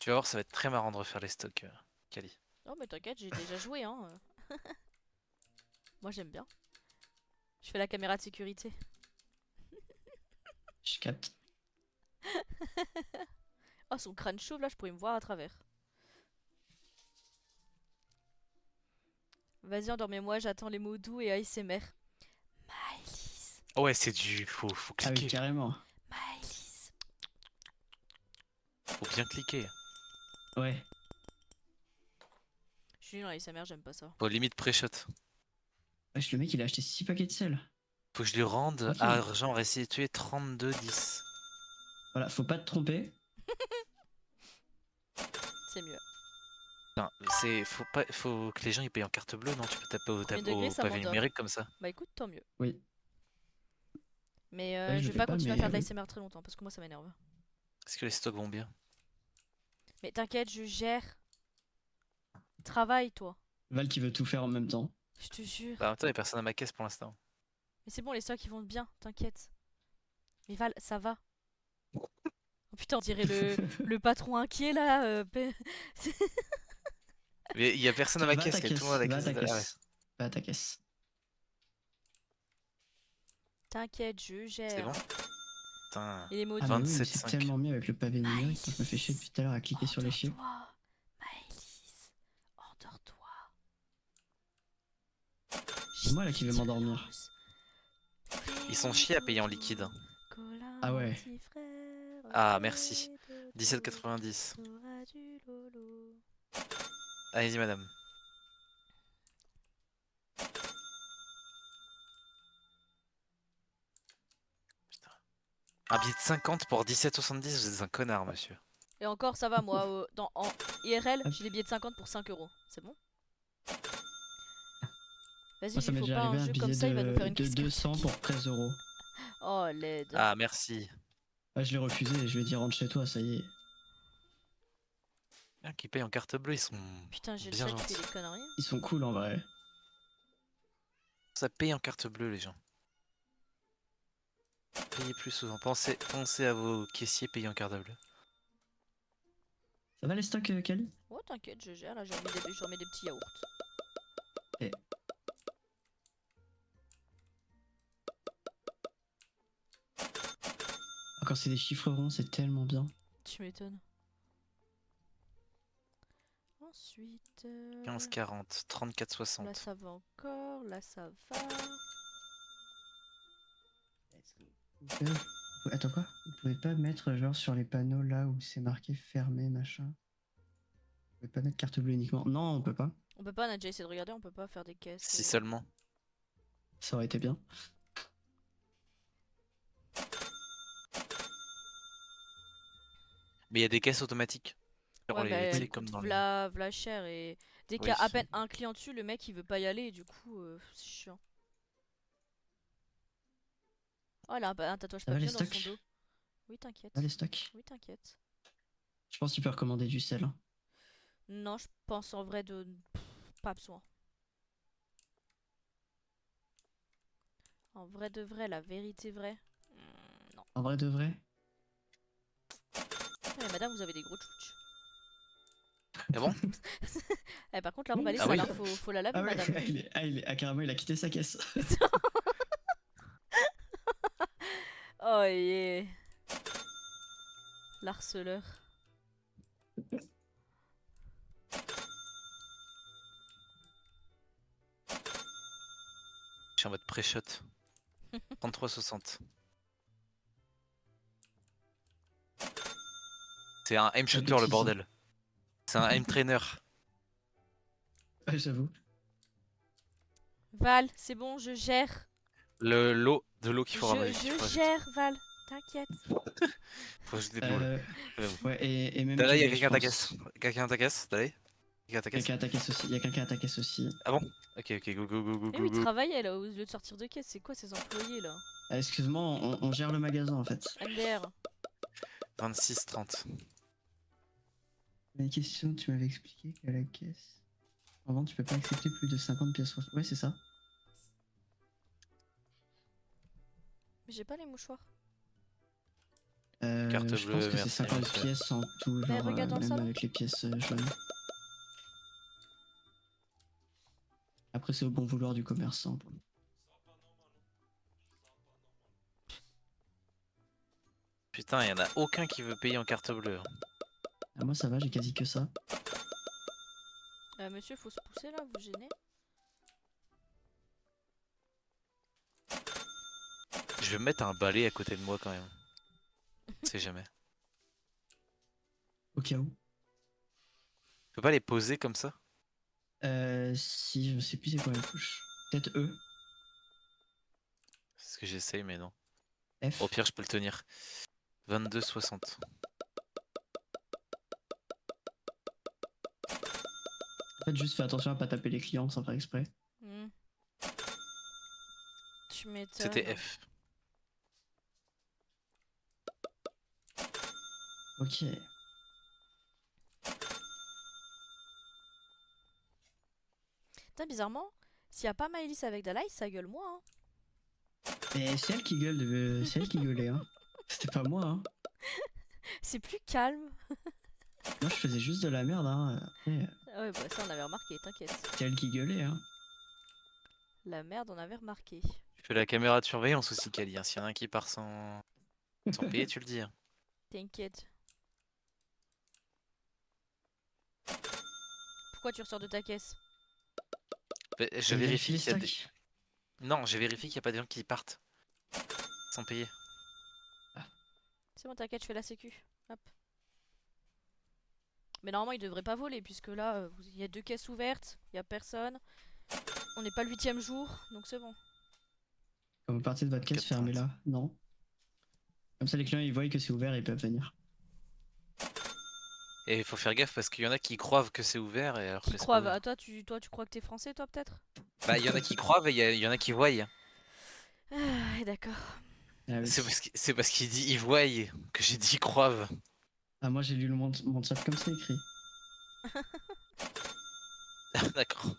Tu vas voir, ça va être très marrant de refaire les stocks, Kali. Oh, mais t'inquiète, j'ai déjà joué, hein. Moi, j'aime bien. Je fais la caméra de sécurité. Je capte. Oh, son crâne chauve, là, je pourrais me voir à travers. Vas-y, endormez-moi, j'attends les mots doux et ASMR. Maëlys, Oh ouais, c'est du... Faut Ah oui, cliquer. carrément. Maëlys. Faut bien cliquer. Ouais. Je suis nul en ASMR, j'aime pas ça. Faut limite pré-shot. Wesh, le mec, il a acheté 6 paquets de sel. Faut que je lui rende Tranquille. argent restitué 32,10. Voilà, faut pas te tromper. C'est mieux. Putain, faut que les gens ils payent en carte bleue, non? Tu peux taper Premier degré, au ça pavé m'endort. numérique comme ça. Bah écoute, tant mieux. Oui. Mais Ouais, je le vais fais pas pas, continuer à mais faire de oui. l'ASMR très longtemps parce que moi ça m'énerve. Est-ce que les stocks vont bien? Mais t'inquiète, je gère. Travaille, toi. Val qui veut tout faire en même temps. Je te jure. Bah en même temps, y'a personne à ma caisse pour l'instant. Mais c'est bon, les stocks ils vont bien, t'inquiète. Mais Val, ça va. Oh putain, on dirait le patron inquiet là. Mais y a personne à ma Va à ta caisse, y'a tout le monde à caisse. la Va à ta caisse. Ah ouais. caisse. Va à ta caisse. T'inquiète, je C'est gère. bon? Putain. Et les mots Ah, doux. mais oui, mais 27, c'est 5. tellement mieux avec le pavé numérique. Ça me fait chier depuis tout à l'heure à cliquer sur les chiffres. Endors-toi. Maëlys, endors-toi. C'est moi là qui vais m'endormir. Ils sont chiés à payer en liquide. hein. Ah ouais. Ah, merci. 17,90. Allez-y, madame. Putain. Un billet de 50 pour 17,70, vous êtes un connard, monsieur. Et encore, ça va, moi, en IRL, Hop. j'ai les billets de 50 pour 5 euros. C'est bon? Vas-y, Moi, ça lui, m'est faut déjà pas arrivé un un jeu comme billet ça, il va nous faire une de crise 200 cardiaque. pour 13 euros. Oh, l'aide. Ah, merci. Ah, je l'ai refusé et je lui ai dit rentre chez toi, ça y est. Bien qu'ils payent en carte bleue, ils sont Putain, j'ai le bien chat qui fait gentils. des conneries. Ils sont cool en vrai. Ça paye en carte bleue, les gens. Payez plus souvent. Pensez à vos caissiers payés en carte bleue. Ça va les stocks, Kali? Oh, t'inquiète, je gère. Là, j'en mets des petits yaourts. Eh. Ah, quand c'est des chiffres ronds, c'est tellement bien. Tu m'étonnes. Ensuite. 15,40, 34,60. Là, ça va encore. Là, ça va. Attends quoi? Vous pouvez pas mettre genre sur les panneaux là où c'est marqué fermé machin? Vous pouvez pas mettre carte bleue uniquement? Non, on peut pas. On peut pas, on a déjà essayé de regarder, on peut pas faire des caisses. Si seulement. Ça aurait été bien. Mais il y a des caisses automatiques. Genre Ouais, mais tu sais, elle comme coûte dans le... v'là cher et dès qu'il y Oui. a à peine un client dessus, le mec il veut pas y aller et du coup c'est chiant. Oh, elle a un tatouage Ça va, les papillon dans son stocks? dos. Oui, t'inquiète. Ah, les stocks? Oui, t'inquiète. Je pense qu'il peut recommander du sel. Hein. Non, je pense en vrai de pas besoin. En vrai de vrai, la vérité vraie. Non. En vrai de vrai? Mais madame, vous avez des gros tchouches. Ah bon? Eh, par contre, la robe elle est Ah sale, oui. hein, faut la laver, Ah ouais, madame. ah, carrément, il a quitté sa caisse. Oh yeah. L'harceleur. Je suis en mode pré-shot. 33,60. C'est un aim shooter le Appétissant. bordel. C'est un aim trainer. Ouais, j'avoue. Val, c'est bon, je gère. Le lot de l'eau qu'il faut ravager. Je gère, Val. T'inquiète. Faut ajouter de l'eau là. Ouais, et même Là, il y a je quelqu'un à ta pense. caisse. Quelqu'un à ta caisse, Dalai. Quelqu'un à ta caisse. Quelqu'un à ta caisse aussi. Il y a quelqu'un à ta caisse aussi. Ah bon? Ok, ok, go go go go Eh go oui, il go. travaillait là, au lieu de sortir de caisse. C'est quoi ces employés là? Ah, excuse-moi, on gère le magasin en fait. MDR. 26,30. La question, tu m'avais expliqué qu'à la caisse. En vente, tu peux pas accepter plus de 50 pièces. Ouais, c'est ça. Mais j'ai pas les mouchoirs. Carte Je bleue, pense que c'est merci, 50 monsieur. pièces en tout, Mais genre, regarde dans le même salon. avec les pièces jaunes. Après, c'est au bon vouloir du commerçant. Putain, il y en a aucun qui veut payer en carte bleue. Ah, moi, ça va, j'ai quasi que ça. Monsieur, faut se pousser là, vous gênez. Je vais mettre un balai à côté de moi quand même. On sait jamais. Au cas où. Je peux pas les poser comme ça? Si, je sais plus c'est quoi la touche. Peut-être E, C'est ce que j'essaye, mais non. F. Au pire, je peux le tenir. 22,60. En fait, juste fais attention à pas taper les clients sans faire exprès. Hmm. Tu m'étonnes. C'était F. Ok. Putain, bizarrement, s'il y a pas Maëlys avec Dalai, ça gueule moi. Hein. Et c'est elle qui gueule, c'est elle qui gueulait, hein. C'était pas moi, hein. C'est plus calme. Moi, je faisais juste de la merde, hein. Après, Ah ouais, bah ça on avait remarqué, t'inquiète. c'est elle qui gueulait, hein. La merde, on avait remarqué. Tu fais la caméra de surveillance aussi, Kali. Hein. S'il y en a un qui part sans payer, tu le dis. Hein. T'inquiète. Pourquoi tu ressors de ta caisse? Mais je Et vérifie les qu'il y a stocks. Non, je vérifie qu'il n'y a pas des gens qui partent sans payer. C'est bon, t'inquiète, je fais la sécu. Hop. Mais normalement, il devrait pas voler, puisque là, il y a 2 caisses ouvertes, il y a personne. On n'est pas le 8ème jour, donc c'est bon. Quand vous partez de votre caisse, 4,30. fermez-la. Non. Comme ça, les clients, ils voient que c'est ouvert et ils peuvent venir. Et il faut faire gaffe parce qu'il y en a qui croient que c'est ouvert et alors que Qui c'est pas croient ouvert. à toi, tu crois que t'es français, toi, peut-être? Bah, il y en a qui croient et il y en a qui voient. Ah, d'accord. Ah, oui. C'est parce qu'il dit ils voient que j'ai dit croivent. Ah, moi, j'ai lu mon chat comme c'est écrit. D'accord.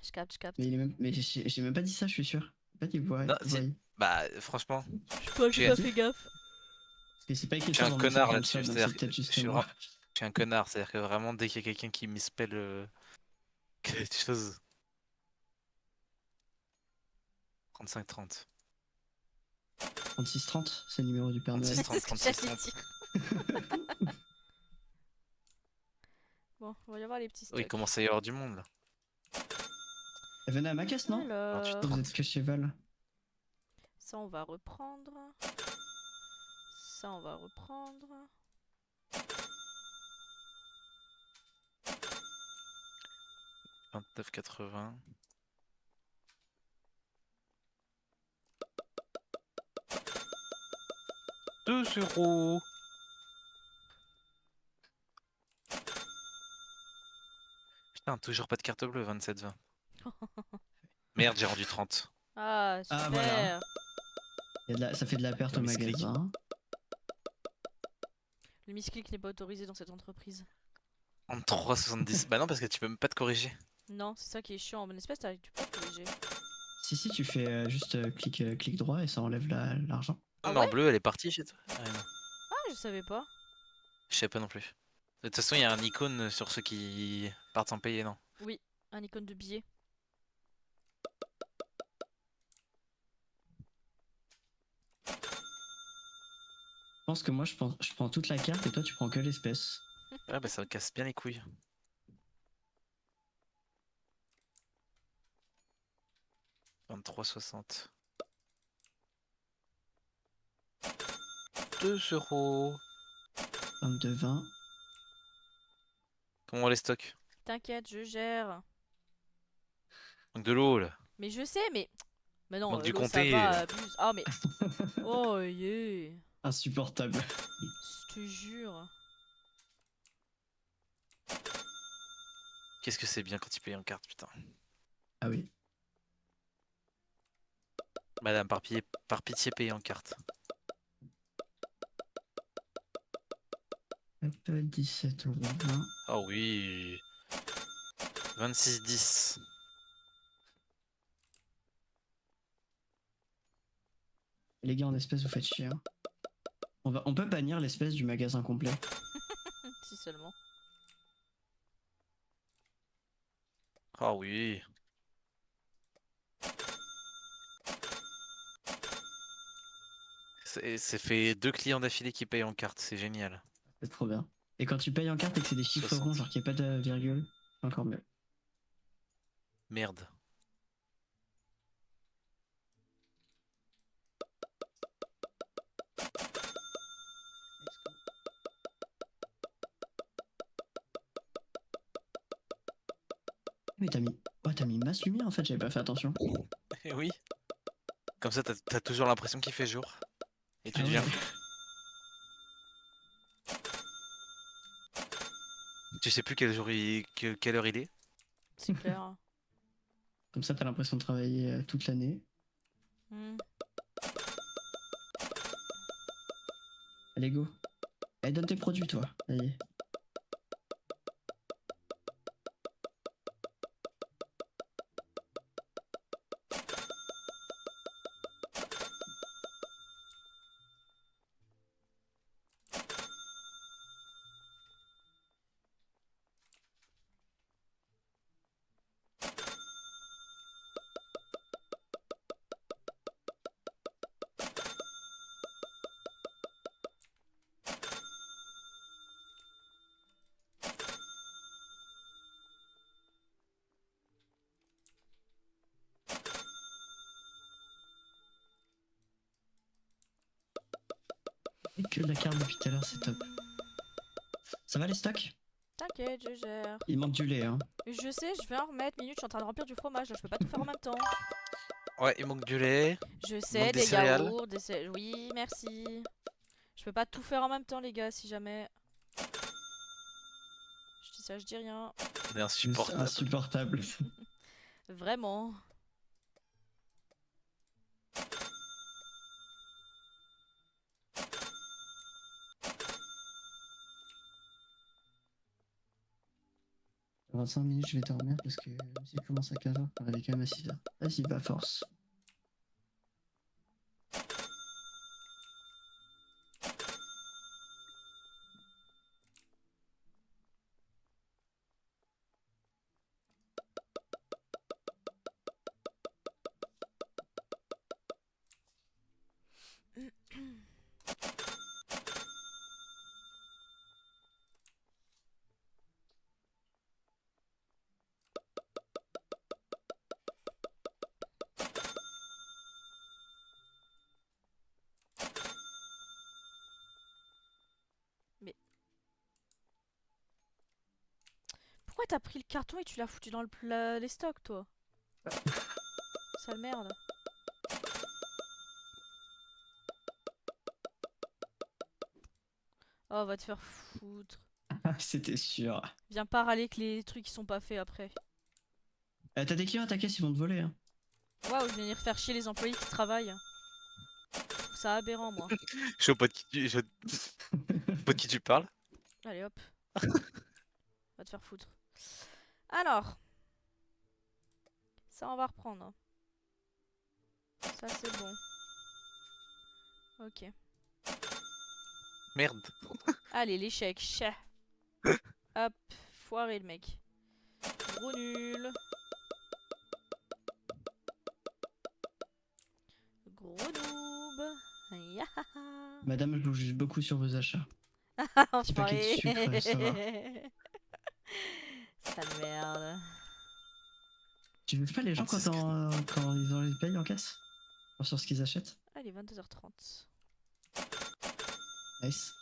Je capte, je capte. Mais, mais j'ai même pas dit ça, je suis sûr. J'ai pas dit Non, voient. Bah, franchement, J'ai pas fait gaffe. Parce que c'est pas écrit je suis ça un dans connard le chat, là-dessus. donc C'est-à-dire c'est que peut-être je juste suis moi. je suis un connard. C'est-à-dire que vraiment, dès qu'il y a quelqu'un qui misspelle quelque chose. 35-30. 36-30, c'est le numéro du Père Noël. 36-30, C'est ce que j'allais 36-30. dire. Bon, on va y avoir les petits stocks. Oui, il commence à y avoir du monde là. Venez à ma caisse, non? Alors, 28. Vous êtes que chez Val. ça on va reprendre. Ça on va reprendre. 29,80. €2. Putain, toujours pas de carte bleue, 27,20. Merde, j'ai rendu 30. Ah, super. Ah, voilà. Ça fait de la perte Le au misclick. magasin. Le misclick n'est pas autorisé dans cette entreprise. 33,70. Bah non, parce que tu peux même pas te corriger. Non, c'est ça qui est chiant. En bonne espèce, tu peux pas corriger. Si, tu fais juste clic droit et ça enlève l'argent. Ah mais en ouais bleu, elle est partie chez toi. Ah, non. Ah, je savais pas. Je sais pas non plus. De toute façon, il y a un icône sur ceux qui partent sans payer, non? Oui, un icône de billet. pense que moi, je prends toute la carte et toi, tu prends que l'espèce. Ouais, bah ça me casse bien les couilles. « 23,60. 2 €. 22, 20. Comment on les stocke? T'inquiète, je gère. Donc de l'eau là. Mais je sais, mais. Mais non, Manque du l'eau ça comté. va, abuse. Ah, mais. Oh, yeah. Insupportable. Je te jure. Qu'est-ce que c'est bien quand il paye en carte, putain. Ah oui. Madame, par pitié, payez en carte. Hop, 17,20 €. Oh oui. 26,10. Les gars, en espèces, vous faites chier. Hein. On peut bannir l'espèce du magasin complet. Si seulement. Oh oui. C'est fait 2 clients d'affilée qui payent en carte, c'est génial. C'est trop bien. Et quand tu payes en carte et que c'est des chiffres 60. ronds, genre qu'il n'y a pas de virgule, c'est encore mieux. Merde. Mais t'as mis masse lumière en fait, j'avais pas fait attention. Eh oui. Comme ça, t'as toujours l'impression qu'il fait jour. Et tu Ah deviens ouais. fou. Tu sais plus quel jour quelle heure il est. C'est clair. Comme ça, t'as l'impression de travailler toute l'année. Hmm. Allez, go. Allez, donne tes produits, toi. Allez. Et que de la carte depuis tout à l'heure, c'est top. Ça va les stocks? T'inquiète, je gère. Il manque du lait, hein. Je sais, je vais en remettre. Minute, je suis en train de remplir du fromage. Là, je peux pas tout faire en même temps. Ouais, il manque du lait. Je Il sais, manque des des céréales. yaourts, Oui, merci. Je peux pas tout faire en même temps, les gars, si jamais. Je dis ça, je dis rien. On est insupportable. Insupportable. Vraiment. Dans 25 minutes, je vais dormir parce que si je commence à 15h, on avait quand même à 6h. Vas-y, va, force. Pourquoi t'as pris le carton et tu l'as foutu dans les stocks, toi? Sale merde. Oh, va te faire foutre. C'était sûr. Viens pas râler que les trucs qui sont pas faits après. T'as des clients à ta caisse, ils vont te voler. Hein. Waouh, je vais venir faire chier les employés qui travaillent. Je trouve ça aberrant, moi. Je sais pas de qui tu parles. Allez, hop. Va te faire foutre. Alors. Ça, on va reprendre. Ça, c'est bon. Ok. Merde. Allez, l'échec. Chais. Hop. Foiré, le mec. Gros nul. Gros noob. Yahaha. Madame, je vous juge beaucoup sur vos achats. Petit paquet de Enfoiré. sucre, ça va. Sale merde. Tu juges pas les gens C'est ce que- quand ils ont les payes en caisse? Enfin, sur ce qu'ils achètent? Ah, il est 22h30. Nice.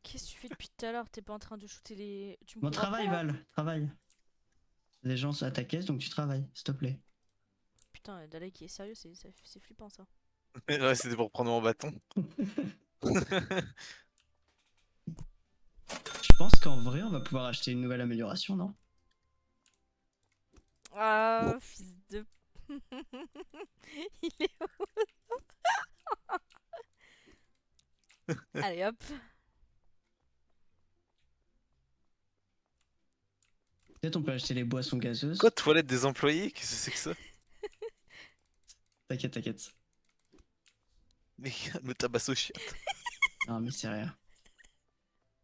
Qu'est-ce que tu fais depuis tout à l'heure? T'es pas en train de shooter les. Tu me Bon, cours travail, après, là Val, travail. Les gens sont à ta caisse, donc tu travailles, s'il te plaît. Putain, Dalai qui est sérieux, c'est flippant ça. Ouais, c'était pour prendre mon bâton. Je pense qu'en vrai, on va pouvoir acheter une nouvelle amélioration, non? Ah, fils de. Il est où? Allez hop. Peut-être on peut acheter les boissons gazeuses. Quoi, toilette des employés? Qu'est-ce que c'est que ça? T'inquiète, t'inquiète. Mais le tabasso chiotte. Non, mais c'est rien.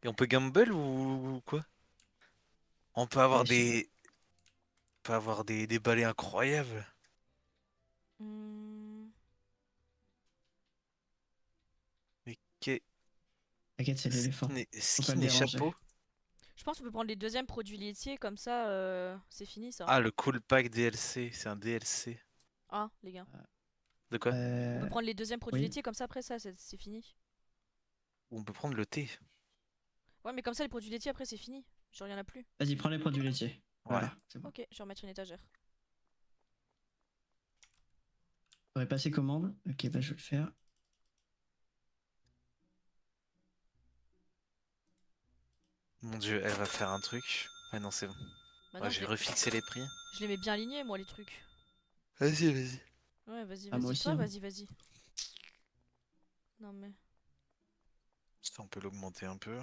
Et on peut gamble ou quoi? On peut avoir Ouais, je sais des. On peut avoir des balais incroyables. Hmm, Mais T'inquiète, c'est l'éléphant. Faut pas le skin et déranger. chapeau? Je pense qu'on peut prendre les deuxièmes produits laitiers, comme ça, c'est fini ça. Ah, le cool pack DLC, c'est un DLC. Ah, les gars. De quoi? On peut prendre les deuxièmes produits oui. laitiers, comme ça après ça, c'est fini. Ou on peut prendre le thé. Ouais, mais comme ça, les produits laitiers après, c'est fini. Genre, y en a plus. Vas-y, prends les produits laitiers. Ouais. Voilà, c'est bon. Ok, je vais remettre une étagère. J'aurais passé commande. Ok, bah je vais le faire. Mon dieu, elle va faire un truc. Ah non, c'est bon. Maintenant, Ouais, je vais refixer les prix. je les mets bien alignés, moi, les trucs. Vas-y, vas-y. Ouais, vas-y, Ah, moi vas-y. aussi, Toi, hein. vas-y, vas-y. Non, mais. Ça, on peut l'augmenter un peu.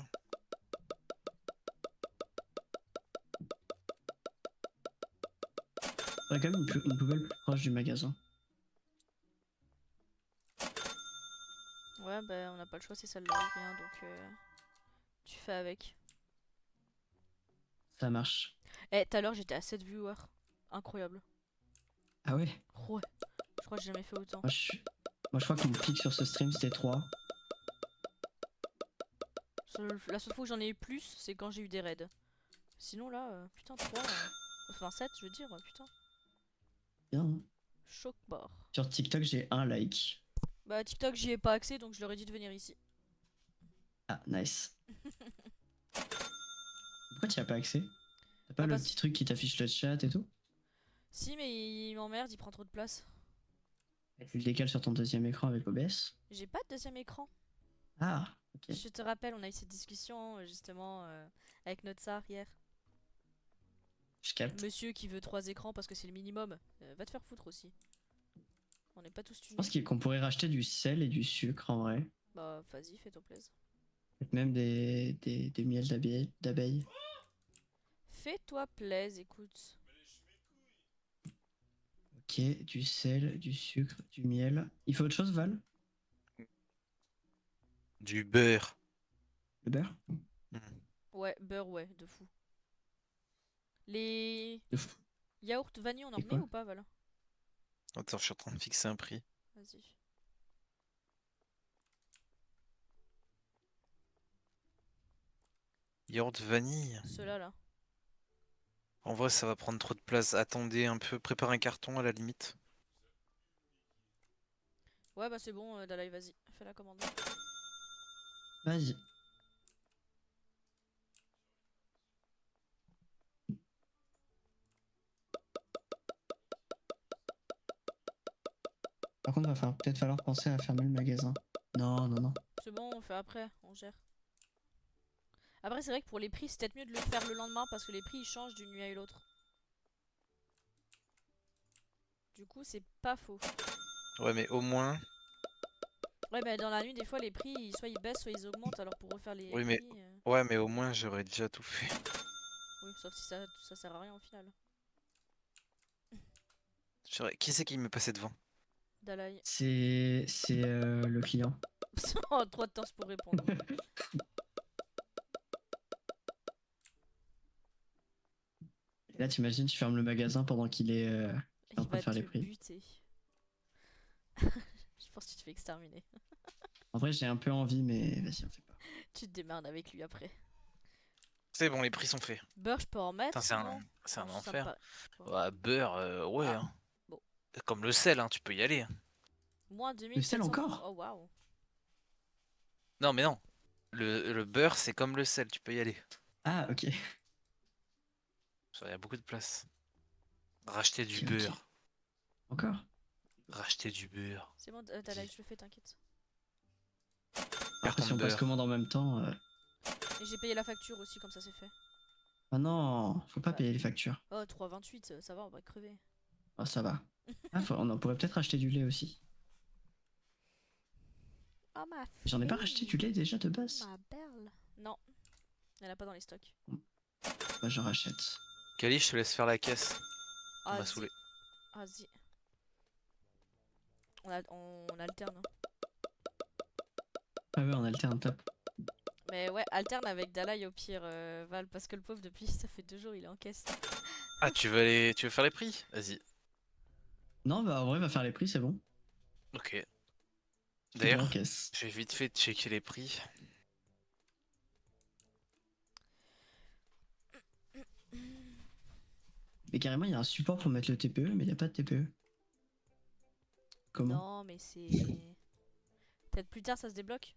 Faudrait quand même une poubelle plus proche du magasin. Ouais, bah, on n'a pas le choix, c'est celle-là, il vient, donc. Tu fais avec. Ça marche. Eh, tout à l'heure, j'étais à 7 viewers. Incroyable. Ah ouais? Ouais. Je crois que j'ai jamais fait autant. Moi, je crois que mon pic sur ce stream, c'était 3. La seule fois où j'en ai eu plus, c'est quand j'ai eu des raids. Sinon, là, putain, 3. Enfin, 7, je veux dire, putain. Bien, hein. Choc bord. Sur TikTok, j'ai un like. Bah, TikTok, j'y ai pas accès, donc je leur ai dit de venir ici. Ah, nice. Pourquoi tu as pas accès? T'as pas Bah, le parce- petit truc qui t'affiche le chat et tout? Si, mais il m'emmerde, il prend trop de place. Et tu le décales sur ton deuxième écran avec OBS? J'ai pas de deuxième écran. Ah, ok. Je te rappelle, on a eu cette discussion, justement, avec notre SAR hier. Je capte. Monsieur qui veut 3 écrans parce que c'est le minimum. Va te faire foutre aussi. On n'est pas tous Je tunés. pense qu'on pourrait racheter du sel et du sucre en vrai. Bah, vas-y, fais-toi plaisir. Peut-être même des miels d'abeilles. Fais-toi plaisir, écoute. Ok, du sel, du sucre, du miel. Il faut autre chose, Val? Du beurre. Le beurre? Mhm. Ouais, beurre, ouais, de fou. Les De fou. yaourts vanille, on en Et remet quoi? ou pas, voilà? Attends, je suis en train de fixer un prix. Vas-y. Yaourt vanille. Ceux-là, là. En vrai, ça va prendre trop de place. Attendez un peu. Prépare un carton à la limite. Ouais, bah c'est bon, Dalai, vas-y. Fais la commande. Vas-y. Par contre, peut-être falloir penser à fermer le magasin. Non, non, non. C'est bon, on fait après, on gère. Après, c'est vrai que pour les prix, c'est peut-être mieux de le faire le lendemain parce que les prix ils changent d'une nuit à l'autre. Du coup, c'est pas faux. Ouais, mais au moins. Ouais, bah dans la nuit, des fois, les prix, soit ils baissent, soit ils augmentent. Alors pour refaire les Oui, mais. prix. Ouais, mais au moins, j'aurais déjà tout fait. Oui, sauf si ça sert à rien au final. Qui c'est qui me passait devant? Dalai. C'est le client. Oh, trop de temps pour répondre. Là, t'imagines, tu fermes le magasin pendant qu'il est en Il train va de faire te les prix. buter. Je pense que tu te fais exterminer. En vrai, j'ai un peu envie, mais vas-y, on fait pas. Tu te démerdes avec lui après. C'est bon, les prix sont faits. Beurre, je peux en Putain, mettre c'est ou un, non? c'est un Non, ça me enfer. paraît pas. Ouais, beurre, ouais. Ah, Hein. bon. Comme le sel, hein, tu peux y aller. Moins Le sel 2700. encore? Oh waouh. Non, mais non. Le beurre, c'est comme le sel, tu peux y aller. Ah, ok. Il y a beaucoup de place. Racheter du Ok, ok. beurre. Encore? Racheter du beurre. C'est bon, t'as là, je le fais, t'inquiète. Après, Carton si de on passe beurre. commande en même temps. Et j'ai payé la facture aussi, comme ça c'est fait. Ah non, faut pas Bah. payer les factures. Oh, 3,28, ça va, on va crever. Ah, ça va. Ah, on en pourrait peut-être acheter du lait aussi. Oh ma J'en ai pas fille, racheté du lait déjà de base. ma perle. Non, elle a pas dans les stocks. Bah, j'en rachète. Kali, je te laisse faire la caisse. On Ah, m'a saoulé. Vas-y. On alterne. Hein. Ah ouais, on alterne, top. Mais ouais, alterne avec Dalai au pire, Val, parce que le pauvre, depuis ça fait 2 jours, il est en caisse. Ah, tu veux faire les prix? Vas-y. Non, bah en vrai, va faire les prix, c'est bon. Ok. C'est bien en D'ailleurs, caisse. j'ai vite fait checker les prix. Mais carrément, il y a un support pour mettre le TPE, mais il n'y a pas de TPE. Comment? Non, mais c'est. Peut-être plus tard ça se débloque.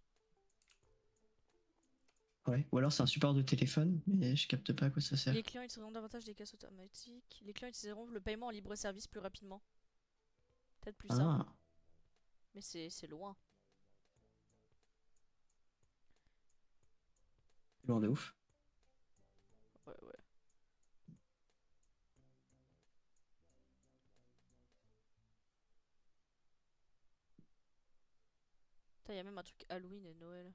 Ouais. Ou alors c'est un support de téléphone, mais je capte pas à quoi ça sert. Les clients utiliseront davantage des caisses automatiques. Les clients utiliseront le paiement en libre service plus rapidement. Peut-être plus ça. Ah, Mais c'est loin. c'est loin de ouf. Ouais, ouais. Il y a même un truc Halloween et Noël.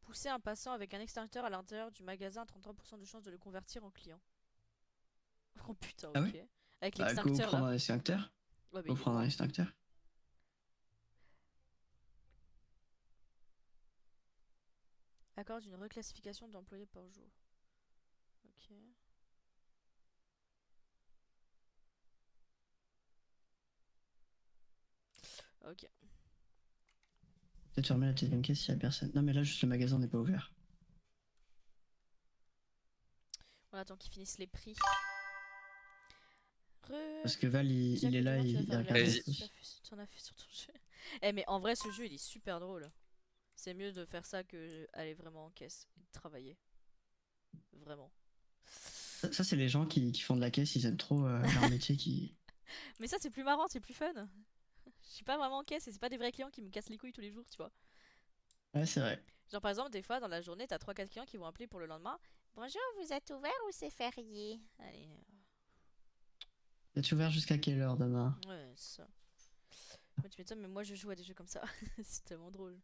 Pousser un passant avec un extincteur à l'intérieur du magasin a 33% de chance de le convertir en client. Oh putain, Ah ok. ouais? Avec Bah, go l'extincteur prendre là. un extincteur. Ouais, mais Go il est prendre un loin. extincteur. Accorde une reclassification d'employés par jour. Ok. Ok. Peut-être fermer la deuxième caisse s'il y a personne. Non, mais là, juste le magasin n'est pas ouvert. On attend qu'ils finissent les prix. Parce que Val, Déjà il que est là, demain tu vas il faire de la regarde les Vas-y. caisse, prix. tu en as fait sur ton jeu. Eh mais en vrai ce jeu il est super drôle. C'est mieux de faire ça que aller vraiment en caisse et de travailler. Vraiment. Ça, c'est les gens qui font de la caisse, ils aiment trop leur métier qui. Mais ça c'est plus marrant, c'est plus fun. Je suis pas vraiment en caisse et c'est pas des vrais clients qui me cassent les couilles tous les jours, tu vois. Ouais, c'est vrai. Genre par exemple des fois dans la journée t'as 3-4 clients qui vont appeler pour le lendemain. Bonjour, vous êtes ouvert ou c'est férié? Allez. T'es ouvert jusqu'à quelle heure demain? Ouais, c'est ça. Ouais, tu m'étonnes, mais moi je joue à des jeux comme ça. C'est tellement drôle.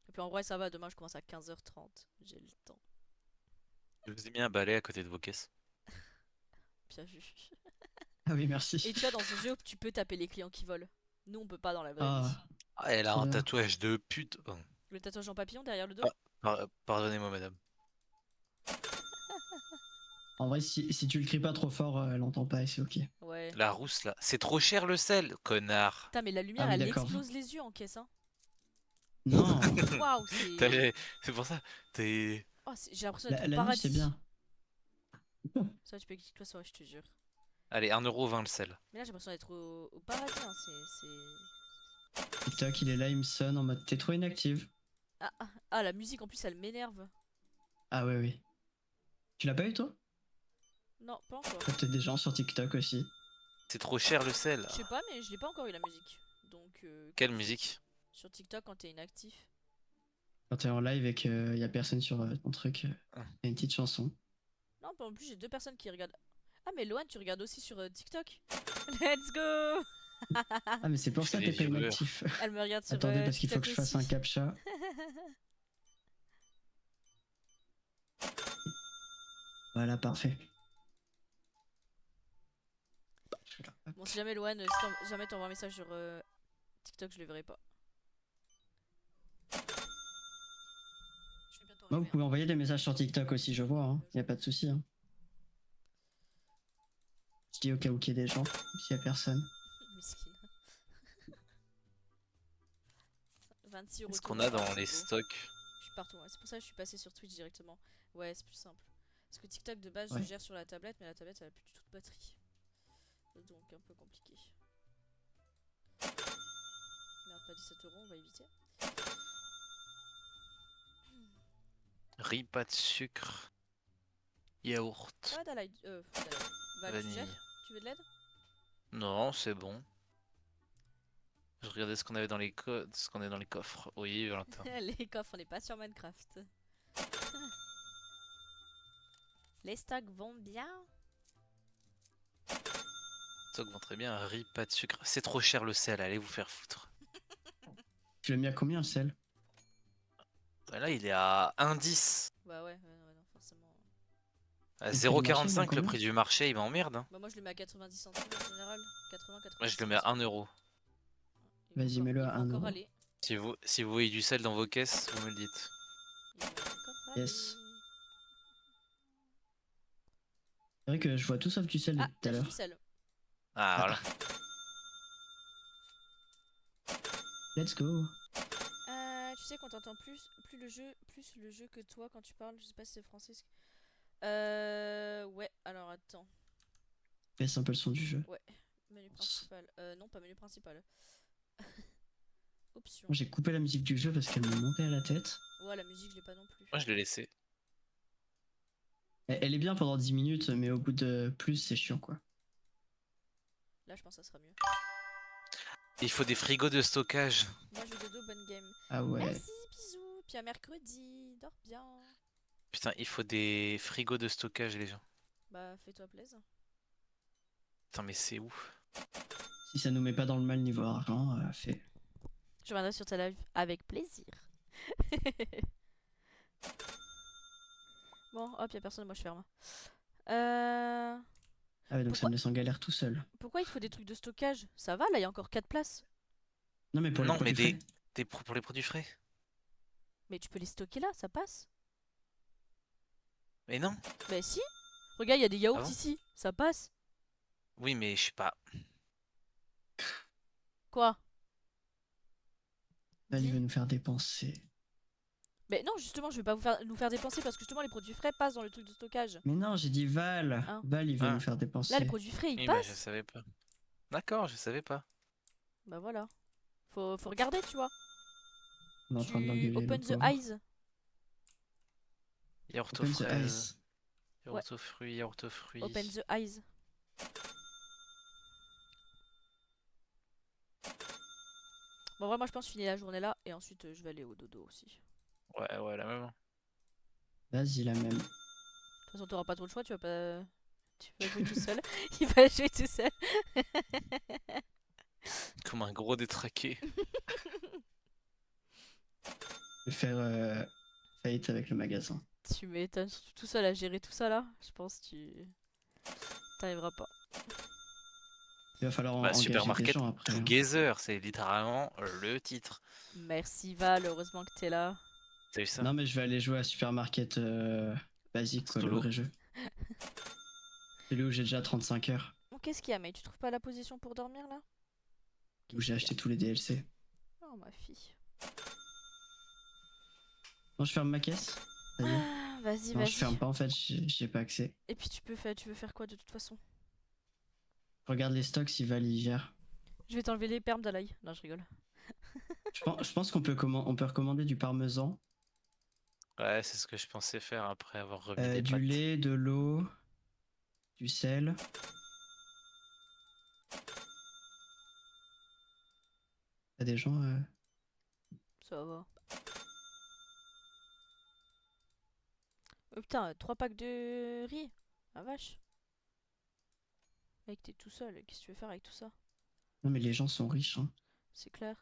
Et puis en vrai ça va, demain je commence à 15h30. J'ai le temps. Je vous ai mis un balai à côté de vos caisses. Bien vu. Ah oui, merci. Et tu vois, dans ce jeu, tu peux taper les clients qui volent. Nous, on peut pas dans la vraie vie. Ah, Ah, elle a trop un bien. tatouage de pute. Oh. Le tatouage en papillon derrière le dos. Ah, pardonnez-moi, madame. En vrai, si tu le cries pas trop fort, elle entend pas et c'est ok. Ouais. La rousse là. C'est trop cher le sel, connard. Putain, mais la lumière, Ah oui, elle d'accord. explose les yeux en caisse, hein. Non, Waouh, c'est. C'est pour ça. T'es. Oh, j'ai l'impression d'être au la nuit, c'est paradis. bien. Ça, tu peux cliquer toi, je te jure. Allez, 1,20€ le sel. Mais là, j'ai l'impression d'être au paradis, hein. C'est. TikTok, il est là, il me sonne en mode t'es trop inactive. Ah, la musique en plus, elle m'énerve. Ah ouais, oui. Tu l'as pas eu toi? Non, pas encore. T'as peut-être des gens sur TikTok aussi. C'est trop cher le sel. Je sais pas, mais je l'ai pas encore eu la musique. Donc, Quelle musique? sur TikTok, quand t'es inactif. Quand t'es en live et qu'il y a personne sur ton truc, Ah. y a une petite chanson. Non, en plus, j'ai 2 personnes qui regardent. Ah, mais Loane, tu regardes aussi sur TikTok? Let's go! Ah, mais c'est pour Je ça fais que des t'es pas viewers. inactif. Elle me regarde sur Attendez, parce qu'il faut TikTok que je fasse un aussi. captcha. Voilà, parfait. Je vais là. Hop. Bon, si jamais Loane, si jamais t'envoies un message sur TikTok, je le verrai pas. Je vais bientôt Moi, vous pouvez envoyer des messages sur TikTok aussi, je vois. Hein. Y a pas de souci. Hein. Je dis au cas où qu'il y ait des gens, s'il y a personne. Miskin. 26 € Qu'est-ce tout qu'on le a soir, dans c'est les beau. stocks? Je suis partout, ouais. C'est pour ça que je suis passée sur Twitch directement. Ouais, c'est plus simple. Parce que TikTok de base, Ouais. je gère sur la tablette, mais la tablette, elle a plus du tout de batterie. Donc, un peu compliqué. Merde, pas 17 €, on va éviter. Riz, pas de sucre. Yaourt. Ça va, Dalai Val, tu gères? Vanille. Tu veux de l'aide? Non, c'est bon. Je regardais ce qu'on avait dans les ce qu'on a dans les coffres. Oui, Valentin. Les coffres, on n'est pas sur Minecraft. Les stocks vont bien. Stocks vont très bien. Riz, pas de sucre. C'est trop cher le sel, allez vous faire foutre. Tu l'as mis à combien le sel? Bah là, il est à 1,10. Bah ouais, non, forcément. À Le prix du marché, il est à 0,45 le combien? prix du marché, il m'emmerde. Hein. Bah moi je le mets à 90 centimes en général. 80, 90 Moi, je le mets à 1 euro. Il va Vas-y, encore- mets-le il à va 1 encore euro. aller. Si vous voyez du sel dans vos caisses, vous me le dites. Il va encore Yes. aller. C'est vrai que je vois tout sauf du sel Ah, depuis tout à j'ai du l'heure. sel. Ah, voilà. Let's go. Tu sais qu'on t'entend plus le jeu que toi quand tu parles. Je sais pas si c'est français. Ouais, alors attends. Baisse un peu le son du jeu. Ouais, menu principal. Non, pas menu principal. Option. Moi, j'ai coupé la musique du jeu parce qu'elle me montait à la tête. Ouais, la musique, je l'ai pas non plus. Moi, je l'ai laissé. Elle est bien pendant 10 minutes, mais au bout de plus, c'est chiant quoi. Là, je pense que ça sera mieux. Il faut des frigos de stockage. Moi, je dodo, bonne game. Ah ouais. Merci, bisous. Puis à mercredi. Dors bien. Putain, il faut des frigos de stockage, les gens. Bah, fais-toi plaisir. Putain, mais c'est où? Si ça nous met pas dans le mal niveau argent, fait. Je reviendrai sur ta live avec plaisir. Bon, hop, y'a personne, moi je ferme. Ah ouais, donc ça me laisse en galère tout seul. Pourquoi il faut des trucs de stockage? Ça va, là, il y a encore 4 places. Non, mais pour les Non, mais produits frais. pour les produits frais. Mais tu peux les stocker là, ça passe. Mais non. Bah si. Regarde, il y a des yaourts Ah bon ici, ça passe. Oui, mais je sais pas. Quoi? Là, il Dis. veut nous faire dépenser. Mais non, justement, je vais pas nous faire dépenser parce que justement, les produits frais passent dans le truc de stockage. Mais non, j'ai dit Val. Hein. Val, il veut Ah. nous faire dépenser. Là, les produits frais, ils Oui, bah, je passent. savais pas. D'accord, je savais pas. Bah voilà. Faut regarder, tu vois. On est en train de l'engueuler. Open le the pauvre. eyes. Yaourt aux Open the fraises. ice. Yaourt aux fruits, yaourt aux fruits. Open the eyes. Bon, vraiment, je pense finir la journée là et ensuite je vais aller au dodo aussi. Ouais, la même. Vas-y, la même. De toute façon, t'auras pas trop le choix, tu vas pas. Tu vas jouer tout seul. Il va jouer tout seul. Comme un gros détraqué. Je vais faire faillite avec le magasin. Tu m'étonnes, surtout tout seul à gérer tout ça là. Je pense que tu. T'arriveras pas. Il va falloir Bah, engager des Supermarket gens après. Hein. Together, c'est littéralement le titre. Merci Val, heureusement que t'es là. T'as vu ça? Non, mais je vais aller jouer à Supermarket basique, quoi, le Solo. vrai jeu. C'est là où j'ai déjà 35 heures. Bon, qu'est-ce qu'il y a, mais tu trouves pas la position pour dormir là? Où j'ai acheté tous les DLC. Oh ma fille. Non, je ferme ma caisse. Ça y est. Ah, vas-y, Non, je ferme vas-y. pas en fait, j'ai pas accès. Et puis tu veux faire quoi de toute façon? Regarde les stocks si Val y gère. Je vais t'enlever les permes d'Alaï. Non, je rigole. Je pense qu'on peut, on peut recommander du parmesan, Ouais, c'est ce que je pensais faire après avoir remis des du pâtes. lait, de l'eau, du sel. T'as des gens Ça va. Oh putain, 3 packs de riz. Ah vache. Mec, t'es tout seul. Qu'est-ce que tu veux faire avec tout ça? Non, mais les gens sont riches. Hein. C'est clair.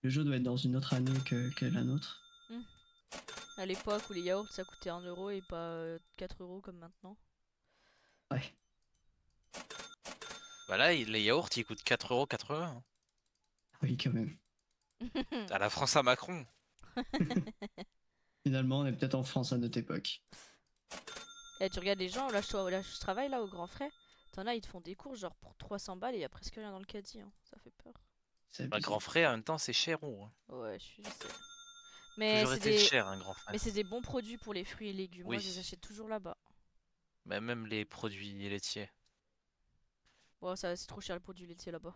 Le jeu doit être dans une autre année que la nôtre. À l'époque où les yaourts ça coûtait 1 euro et pas 4 € comme maintenant. Ouais. Bah là, les yaourts, ils coûtent 4,80 €. Oui, quand même. À la France à Macron. Finalement, on est peut-être en France à notre époque. Et tu regardes les gens, là je travaille là au Grand Frais. T'en as, ils te font des courses genre pour 300 balles et y a presque rien dans le caddie. Hein. Ça fait peur. C'est Bah, abusé. grand frère, en même temps, c'est cher ou. Ouais, je sais. Mais Toujours c'est été des... cher, un grand frère. Mais c'est des bons produits pour les fruits et légumes. Moi, je les Oui. achète toujours là-bas. Bah, même les produits laitiers. Bon, ça c'est trop cher le produit laitier là-bas.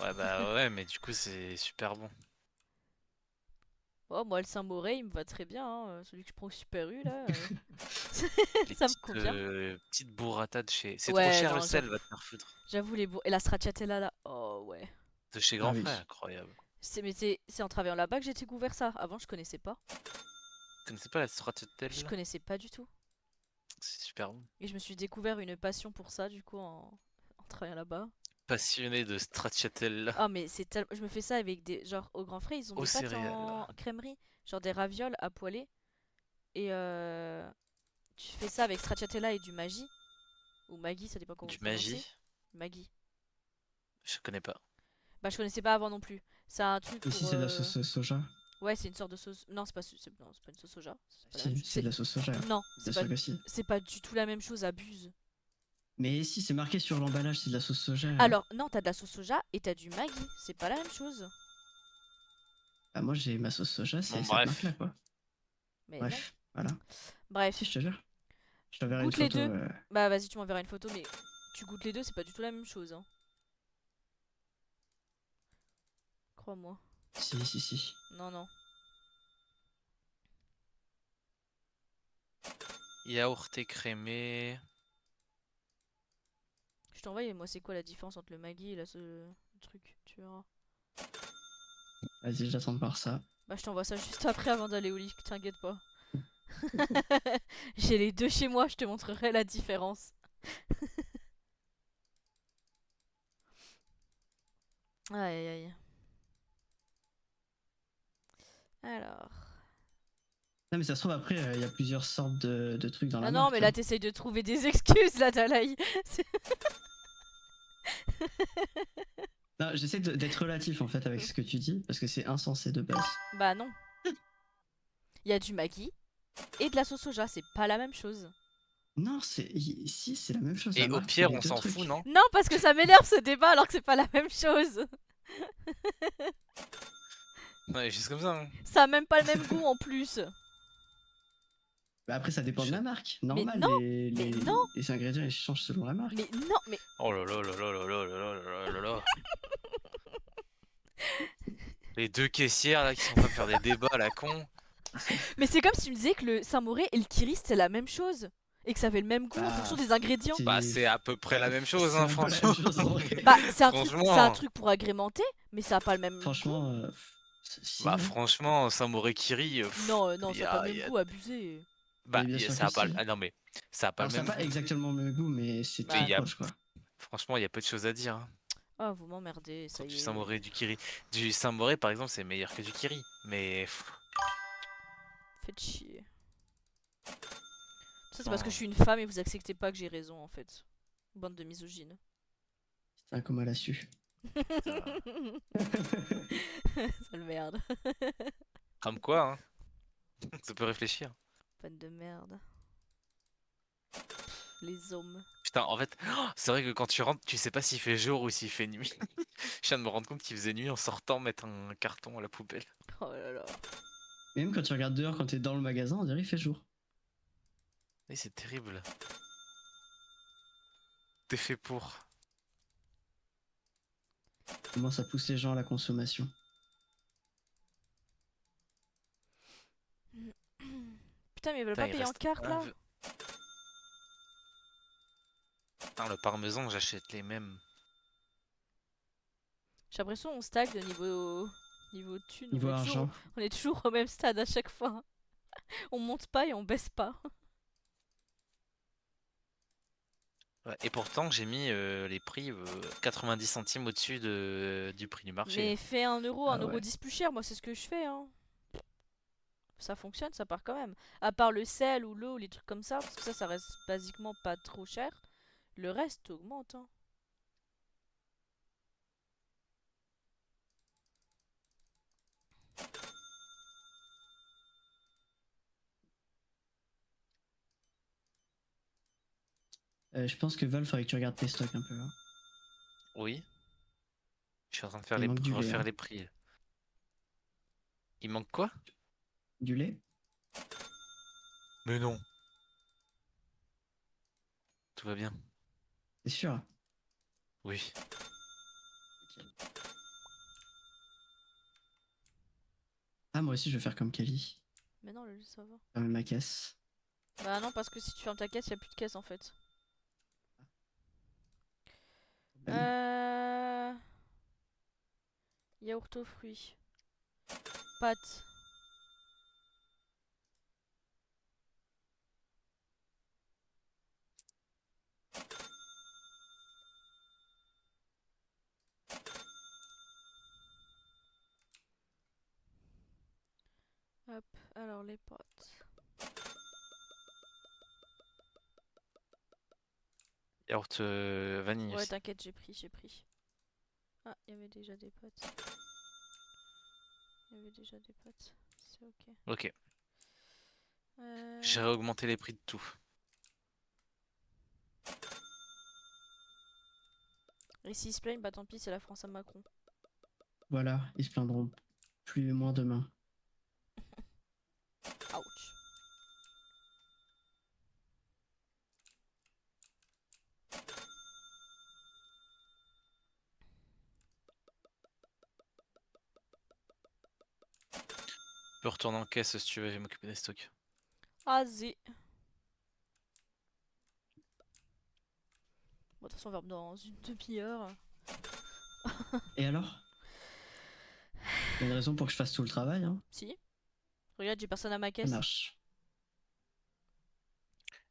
Ouais, bah ouais, mais du coup, c'est super bon. Oh, moi, le Saint-Moré, il me va très bien. Hein. Celui que je prends au Super U, là. Les Ça me convient. petites burrata de chez. C'est trop Ouais, cher le non, sel, j'avoue. va te faire foutre. J'avoue, les beaux. Et la stracciatella là. Oh, ouais. De chez Ah grand oui. frère, incroyable. Mais c'est en travaillant là-bas que j'ai découvert ça. Avant, je connaissais pas. Tu connaissais pas la Je stracciatella? connaissais pas du tout. C'est super bon. Et je me suis découvert une passion pour ça, du coup, en travaillant là-bas. Passionné de stracciatella Ah, mais c'est tellement. Je me fais ça avec des. Genre, au Grand Frais, ils ont aux des pâtes céréales. en crèmerie. Genre des ravioles à poêler. Et tu fais ça avec stracciatella et du Maggi. Ou Maggi, ça dépend comment Du vous prononcez. magie? Maggi. Je connais pas. Bah, je connaissais pas avant non plus. C'est un truc Ici, pour. c'est de la sauce soja. Ouais, c'est une sorte de sauce. Non, non, c'est pas une sauce soja. C'est pas la même Si, chose. c'est de la sauce soja. Non, Bien sûr que si. c'est pas du tout la même chose, abuse. Mais si, c'est marqué sur l'emballage, c'est de la sauce soja. Alors, non, t'as de la sauce soja et t'as du Maggi. C'est pas la même chose. Bah, moi, j'ai ma sauce soja, c'est Bon, cette bref. marque-là, quoi. Mais non. Bref, voilà. Si, Bref, je te jure. Je t'enverrai une goûte les photo. deux. Bah, vas-y, tu m'enverras une photo, mais tu goûtes les deux, c'est pas du tout la même chose. Hein. Crois-moi. Si. Non, non. Yaourt écrémé. Je t'envoie, et moi, c'est quoi la différence entre le Maggi et le truc, tu verras. Vas-y, j'attends de voir ça. Bah, je t'envoie ça juste après avant d'aller au lit, t'inquiète pas. J'ai les deux chez moi, je te montrerai la différence. Aïe aïe aïe. Alors. Non, mais ça se trouve, après, il y a plusieurs sortes de trucs dans Ah la non, marque. mais Hein. là, t'essayes de trouver des excuses, là, Dalaï. Non, j'essaie d'être relatif, en fait, avec ce que tu dis, parce que c'est insensé de base. Bah non. Il y a du Maggi et de la sauce soja, c'est pas la même chose. Non, si, c'est la même chose. Et La au marque, c'est pire, les on deux s'en trucs. fout, non? Non, parce que ça m'énerve ce débat alors que c'est pas la même chose. Ouais, juste comme ça. Hein. Ça a même pas le même goût en plus. Bah, après, ça dépend de la marque. Normal, non, mais non. les ingrédients, ils changent selon la marque. Mais non, mais Oh là là là là là là là là là là là. Les deux caissières là qui sont en train de faire des débats à la con. c'est comme si tu me disais que le Saint-Moré et le Kiri c'était la même chose et que ça avait le même goût en Bah, fonction des ingrédients. Bah c'est à peu près la même chose, c'est hein, un peu la franchement. même chose, en vrai. Bah c'est un Franchement. truc pour agrémenter, mais ça a pas le même goût. Franchement, si, Bah hein. franchement, Samouraï Kiri. Non, non, ça a pas le même goût, abusé. Bah Mais bien sûr ça que a pas. si. Ah non mais ça a pas Alors, le ça n'a même pas goût. exactement le même goût, mais c'est Mais très il y a. proche, quoi. Franchement, il y a peu de choses à dire. Hein. Ah, vous m'emmerdez, ça Sur du y est. Samouraï et du Kiri. Du Samouraï par exemple, c'est meilleur que du Kiri. Mais. Faites chier. Ça c'est parce que Enfin, je suis une femme et vous acceptez pas que j'ai raison en fait. Bande de misogynes. C'est un comme elle a su. Sale merde. Comme quoi, hein. Ça peut réfléchir. Bande de merde. Les hommes. Putain, en fait, c'est vrai que quand tu rentres, tu sais pas s'il fait jour ou s'il fait nuit. Je viens de me rendre compte qu'il faisait nuit en sortant mettre un carton à la poubelle. Oh là là. Même quand tu regardes dehors, quand t'es dans le magasin, on dirait qu'il fait jour. Et c'est terrible. T'es fait pour. Comment ça pousse les gens à la consommation. Putain, mais ils veulent Putain, pas il payer en reste carte un là. Putain, le parmesan, j'achète les mêmes. J'ai l'impression qu'on stagne au niveau thune. Niveau argent. On est toujours au même stade à chaque fois. On monte pas et on baisse pas. Ouais, et pourtant, j'ai mis les prix 90 centimes au-dessus du prix du marché. Mais fais 1 euro, Ah 1 euro ouais. 10 plus cher, moi c'est ce que je fais. Hein. Ça fonctionne, ça part quand même. À part le sel ou l'eau, les trucs comme ça, parce que ça reste basiquement pas trop cher. Le reste augmente. Hein. Je pense que Val, faudrait que tu regardes tes stocks un peu. Hein. Oui. Je suis en train de faire Il manque du lait. refaire Hein. les prix. Il manque quoi? Du lait? Mais non. Tout va bien. C'est sûr. Oui. Ah, moi aussi, je vais faire comme Kali. Mais non, le ça va. Fermer ma caisse. Bah non, parce que si tu fermes ta caisse, y a plus de caisse en fait. Problème. Yaourt aux fruits. Pâtes. Hop, alors les pâtes. Yaourt vanille Ouais, aussi. t'inquiète, j'ai pris. Ah, il y avait déjà des pâtes. Il y avait déjà des pâtes. C'est ok. Ok. Euh... J'ai augmenté les prix de tout. Et s'ils se plaignent, bah tant pis, c'est la France à Macron. Voilà, ils se plaindront plus ou moins demain. Ouch. Tu peux retourner en caisse si tu veux, je vais m'occuper des stocks. Vas-y. Bon, de toute façon, on va dans une demi-heure. Et alors? Il y a une raison pour que je fasse tout le travail, hein. Si. Regarde, j'ai personne à ma Ça caisse. marche.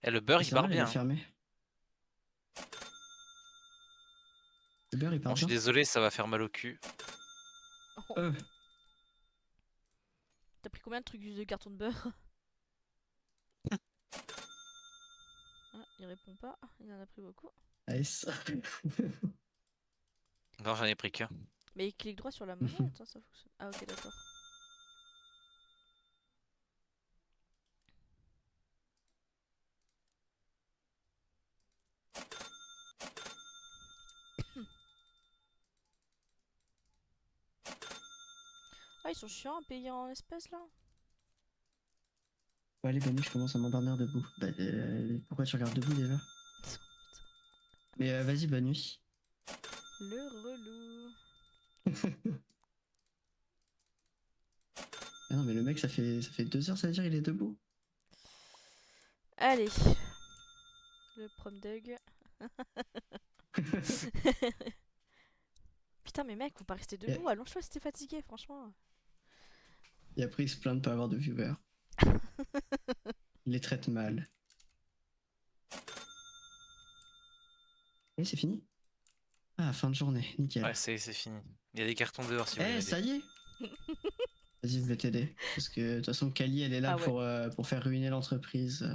Et le beurre, Et il ça barre va, elle est bien. Hein. fermée. Le beurre, il Bon, part je suis bien. désolé, ça va faire mal au cul. Oh. Euh, T'as pris combien de trucs de carton de beurre? Ah, il répond pas. Il en a pris beaucoup. nice. Non, j'en ai pris qu'un. Mais il clique droit sur la monnaie. Attends, ça fonctionne. Ah, ok, d'accord. Ah, ils sont chiants à payer en espèces là. Bon, allez, Benny, je commence à m'endormir debout. Bah, pourquoi tu regardes debout déjà? Mais vas-y, bonne nuit. Le relou. Ah non, mais le mec, ça fait 2 heures, ça veut dire il est debout. Allez. Le prom dog. Putain, mais mec, faut pas rester debout. Et, Allonge-toi si t'es fatigué, franchement. et après, il se plaint de pas avoir de viewers. Il les traite mal. Et c'est fini? Ah, fin de journée, nickel. Ouais, c'est fini. Il y a des cartons dehors si vous voulez Eh, m'aider. ça y est! Vas-y, je vais t'aider. Parce que de toute façon, Kali, elle est là Ah ouais. pour faire ruiner l'entreprise.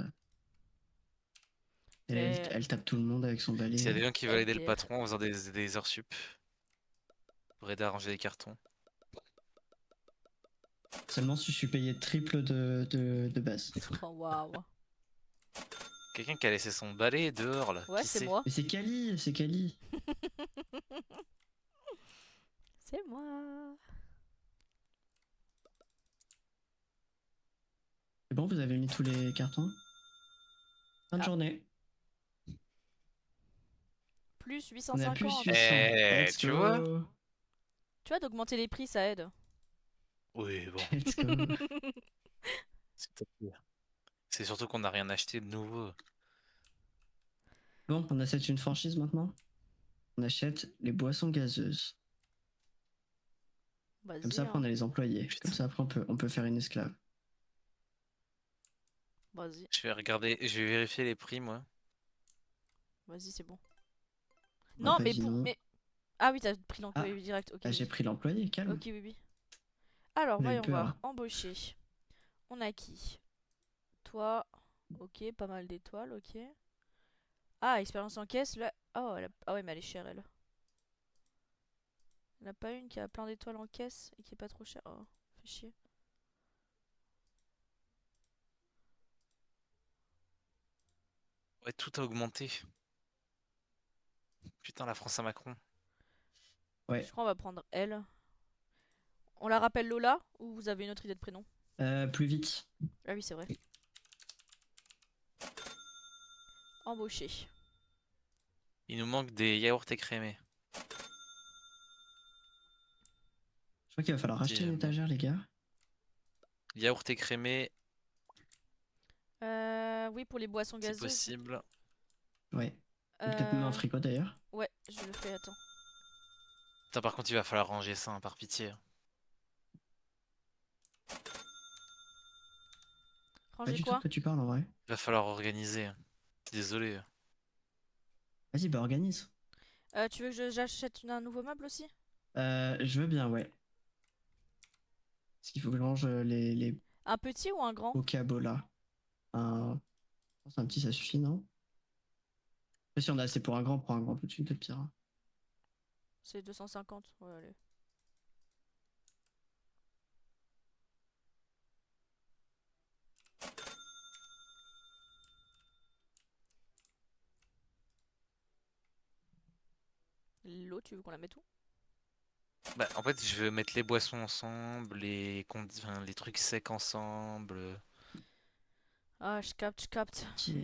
Mais Elle tape tout le monde avec son S'il y a balai. des gens qui veulent aider le MDR. patron en faisant des heures sup pour aider à ranger les cartons. Seulement si je suis payé triple de base. Oh waouh. Quelqu'un qui a laissé son balai dehors là, Ouais, qui c'est c'est? moi. Mais c'est Kali, c'est Kali. C'est moi. C'est bon, vous avez mis tous les cartons? Fin de Ah. journée. Plus On est à plus 850. 800. Eh, Let's tu vois? go. Tu vois, d'augmenter les prix, ça aide. Oui, bon, Let's go. c'est peut-être pire. C'est surtout qu'on n'a rien acheté de nouveau. Bon, on achète une franchise maintenant. On achète les boissons gazeuses. Comme ça, Vas-y, après, on hein. a les employés. Comme Putain. ça, après, on peut faire une esclave. Vas-y. Je vais regarder, je vais vérifier les prix moi. Vas-y, c'est bon. Non, Non, pas mais dit pour. non. Mais. Ah oui, t'as pris Ah, l'employé direct. Ok, bah, j'ai vas-y. pris l'employé, calme. Ok, oui, oui. Alors, On a eu voyons peur. voir. Embaucher. On a qui? Toi. Ok, pas mal d'étoiles, ok. Ah, expérience en caisse, là. Oh, ah ouais, mais elle est chère, elle. Il n'y en a pas une qui a plein d'étoiles en caisse et qui est pas trop chère. Oh, fait chier. Ouais, tout a augmenté. Putain, la France à Macron. Ouais. Je crois qu'on va prendre elle. On la rappelle Lola ou vous avez une autre idée de prénom? Plus vite. Ah oui, c'est vrai. Embauché. Il nous manque des yaourts écrémés. Je crois qu'il va falloir Si acheter une jamais. étagère, les gars. Yaourt écrémé, Oui, pour les boissons si gazeuses. possible. Ouais. Ou peut-être même un frigo d'ailleurs. Ouais, je le fais, attends. Putain, par contre, il va falloir ranger ça, hein, par pitié. Pas Ranger du tout de quoi? quoi tu parles en vrai. Il va falloir organiser. Désolé. Vas-y, bah organise. Tu veux que j'achète un nouveau meuble aussi? Je veux bien, ouais. Parce qu'il faut que je range les Un petit ou un grand? Pokébola. Je pense un petit, ça suffit, non? Après, si on a assez pour un grand, prends un grand tout de suite, le pire. C'est 250. Ouais, allez. L'eau, tu veux qu'on la mette où? Bah, en fait, je veux mettre les boissons ensemble, enfin, les trucs secs ensemble. Ah, je capte, je capte. Ok,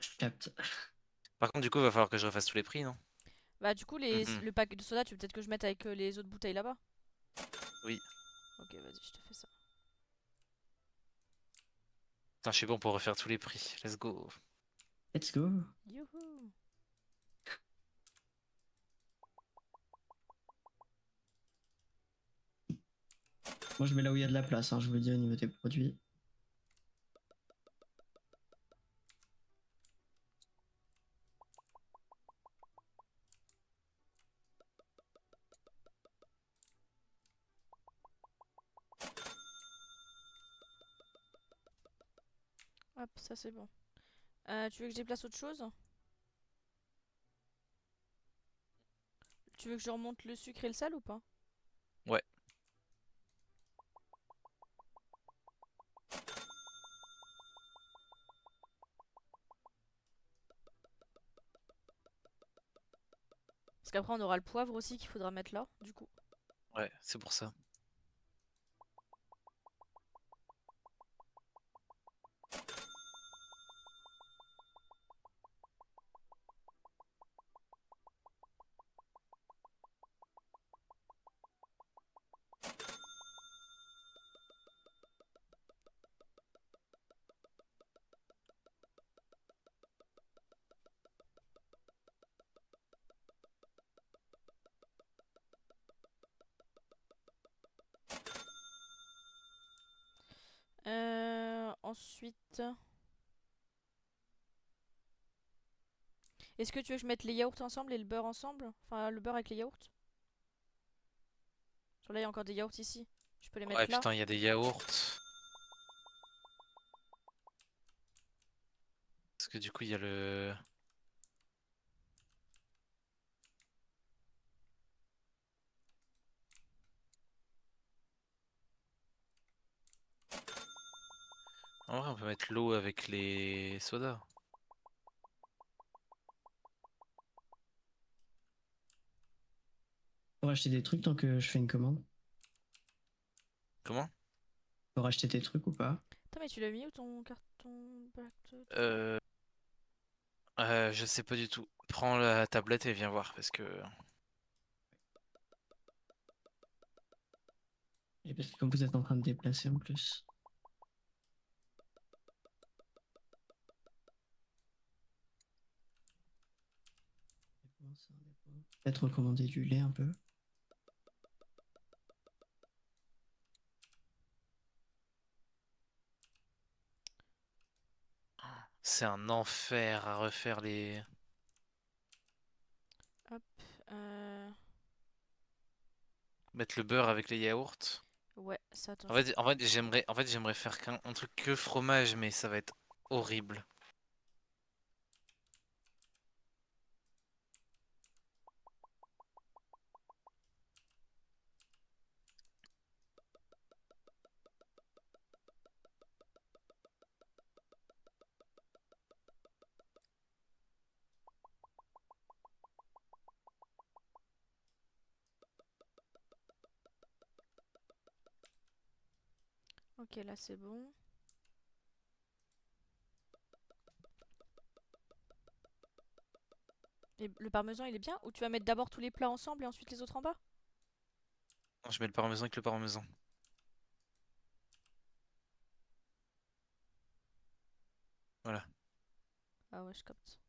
je capte. Par contre, du coup, il va falloir que je refasse tous les prix, non? Bah, du coup, Mhm. le pack de soda, tu veux peut-être que je mette avec les autres bouteilles là-bas? Oui. Ok, vas-y, je te fais ça. Putain, je suis bon pour refaire tous les prix. Let's go. Let's go. Youhou! Moi, je mets là où il y a de la place, hein, je vous le dis au niveau des produits. Hop, ça c'est bon. Tu veux que je déplace autre chose? Tu veux que je remonte le sucre et le sel ou pas? Ouais. Parce qu'après, on aura le poivre aussi qu'il faudra mettre là, du coup. Ouais, c'est pour ça. Ensuite... Est-ce que tu veux que je mette les yaourts ensemble et le beurre ensemble? Enfin, le beurre avec les yaourts? Genre là, il y a encore des yaourts ici. Je peux les Ouais, mettre là? putain, il y a des yaourts. Parce que du coup, il y a le... En vrai, on peut mettre l'eau avec les sodas. Pour acheter des trucs tant que je fais une commande. Comment? Pour acheter des trucs ou pas? Attends, mais tu l'as mis où ton carton back de truc? Euh... je sais pas du tout. Prends la tablette et viens voir parce que... Et parce que comme vous êtes en train de déplacer en plus. Peut-être recommander du lait un peu. C'est un enfer à refaire les... Hop. Euh... Mettre le beurre avec les yaourts. Ouais, ça, attends. En fait, j'aimerais faire un truc que fromage, mais ça va être horrible. Ok, là c'est bon. Et le parmesan il est bien? Ou tu vas mettre d'abord tous les plats ensemble et ensuite les autres en bas? Non, je mets le parmesan avec le parmesan. Voilà. Ah ouais, je capte.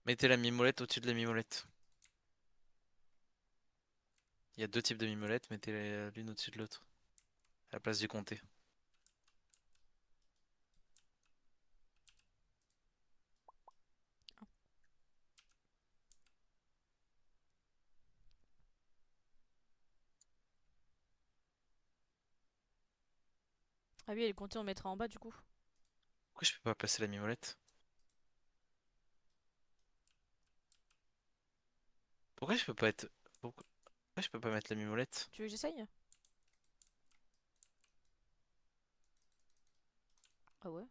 Mettez la mimolette au-dessus de la mimolette. Il y a deux types de mimolettes, mettez l'une au-dessus de l'autre. À la place du comté. Ah oui, et le comté on mettra en bas du coup. Pourquoi je peux pas placer la mimolette? Pourquoi je peux pas être... Pourquoi je peux pas mettre la mimolette? Tu veux que j'essaye? Ah ouais?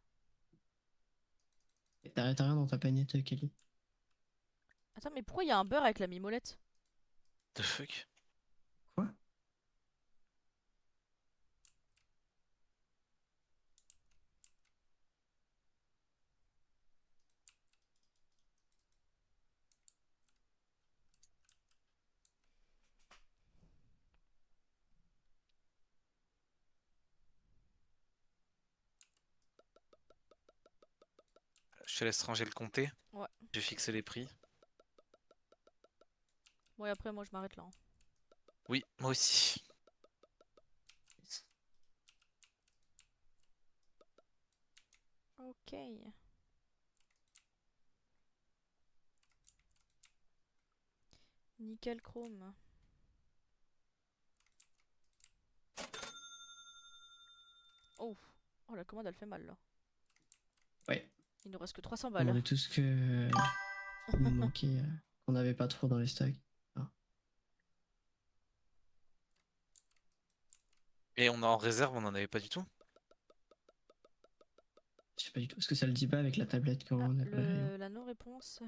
T'as rien dans ta panette, Kelly? Attends, mais pourquoi il y a un beurre avec la mimolette? The fuck? Quoi? Je te laisse ranger le comté. Ouais. J'ai fixé les prix. Bon, et après, moi je m'arrête là, hein. Oui, moi aussi. Ok. Nickel chrome. Oh. Oh, la commande elle fait mal là. Ouais. Il nous reste que 300 On balles. demandait tout ce que il nous manquait, qu'on n'avait pas trop dans les stocks. Ah. Et on a en réserve, on en avait pas du tout. Je sais pas du tout. Est-ce que ça le dit pas avec la tablette quand Ah, on a pas le rayon? la non-réponse.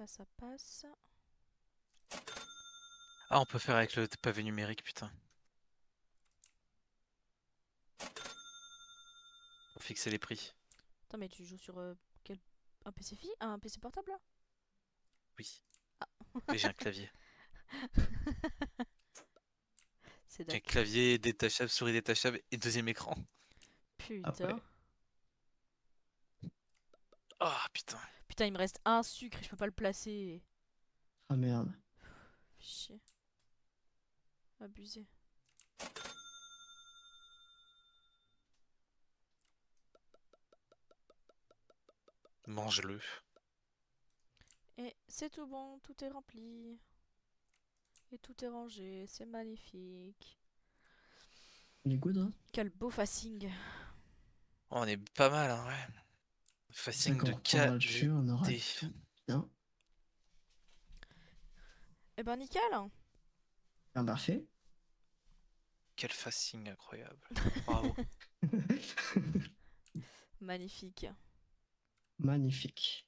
Ça passe. Ah, on peut faire avec le pavé numérique, putain. Pour fixer les prix. Attends, mais tu joues sur quel... un PC un PC portable là? Oui. Oui, j'ai un clavier. C'est J'ai un d'accord. clavier détachable, souris détachable et deuxième écran. Ah Putain. ouais. Ah, putain. Putain, il me reste un sucre et je peux pas le placer. Ah merde. Chier. Abusé. Mange-le. Et c'est tout bon, tout est rempli. Et tout est rangé, c'est magnifique. Il est good, hein? Quel beau facing. Oh, on est pas mal, hein, ouais. C'est Facing qu'on de reprendra le dessus, on aura qualité. tout bien. Eh ben nickel. Bien parfait. Quel facing incroyable. Bravo. Magnifique. Magnifique.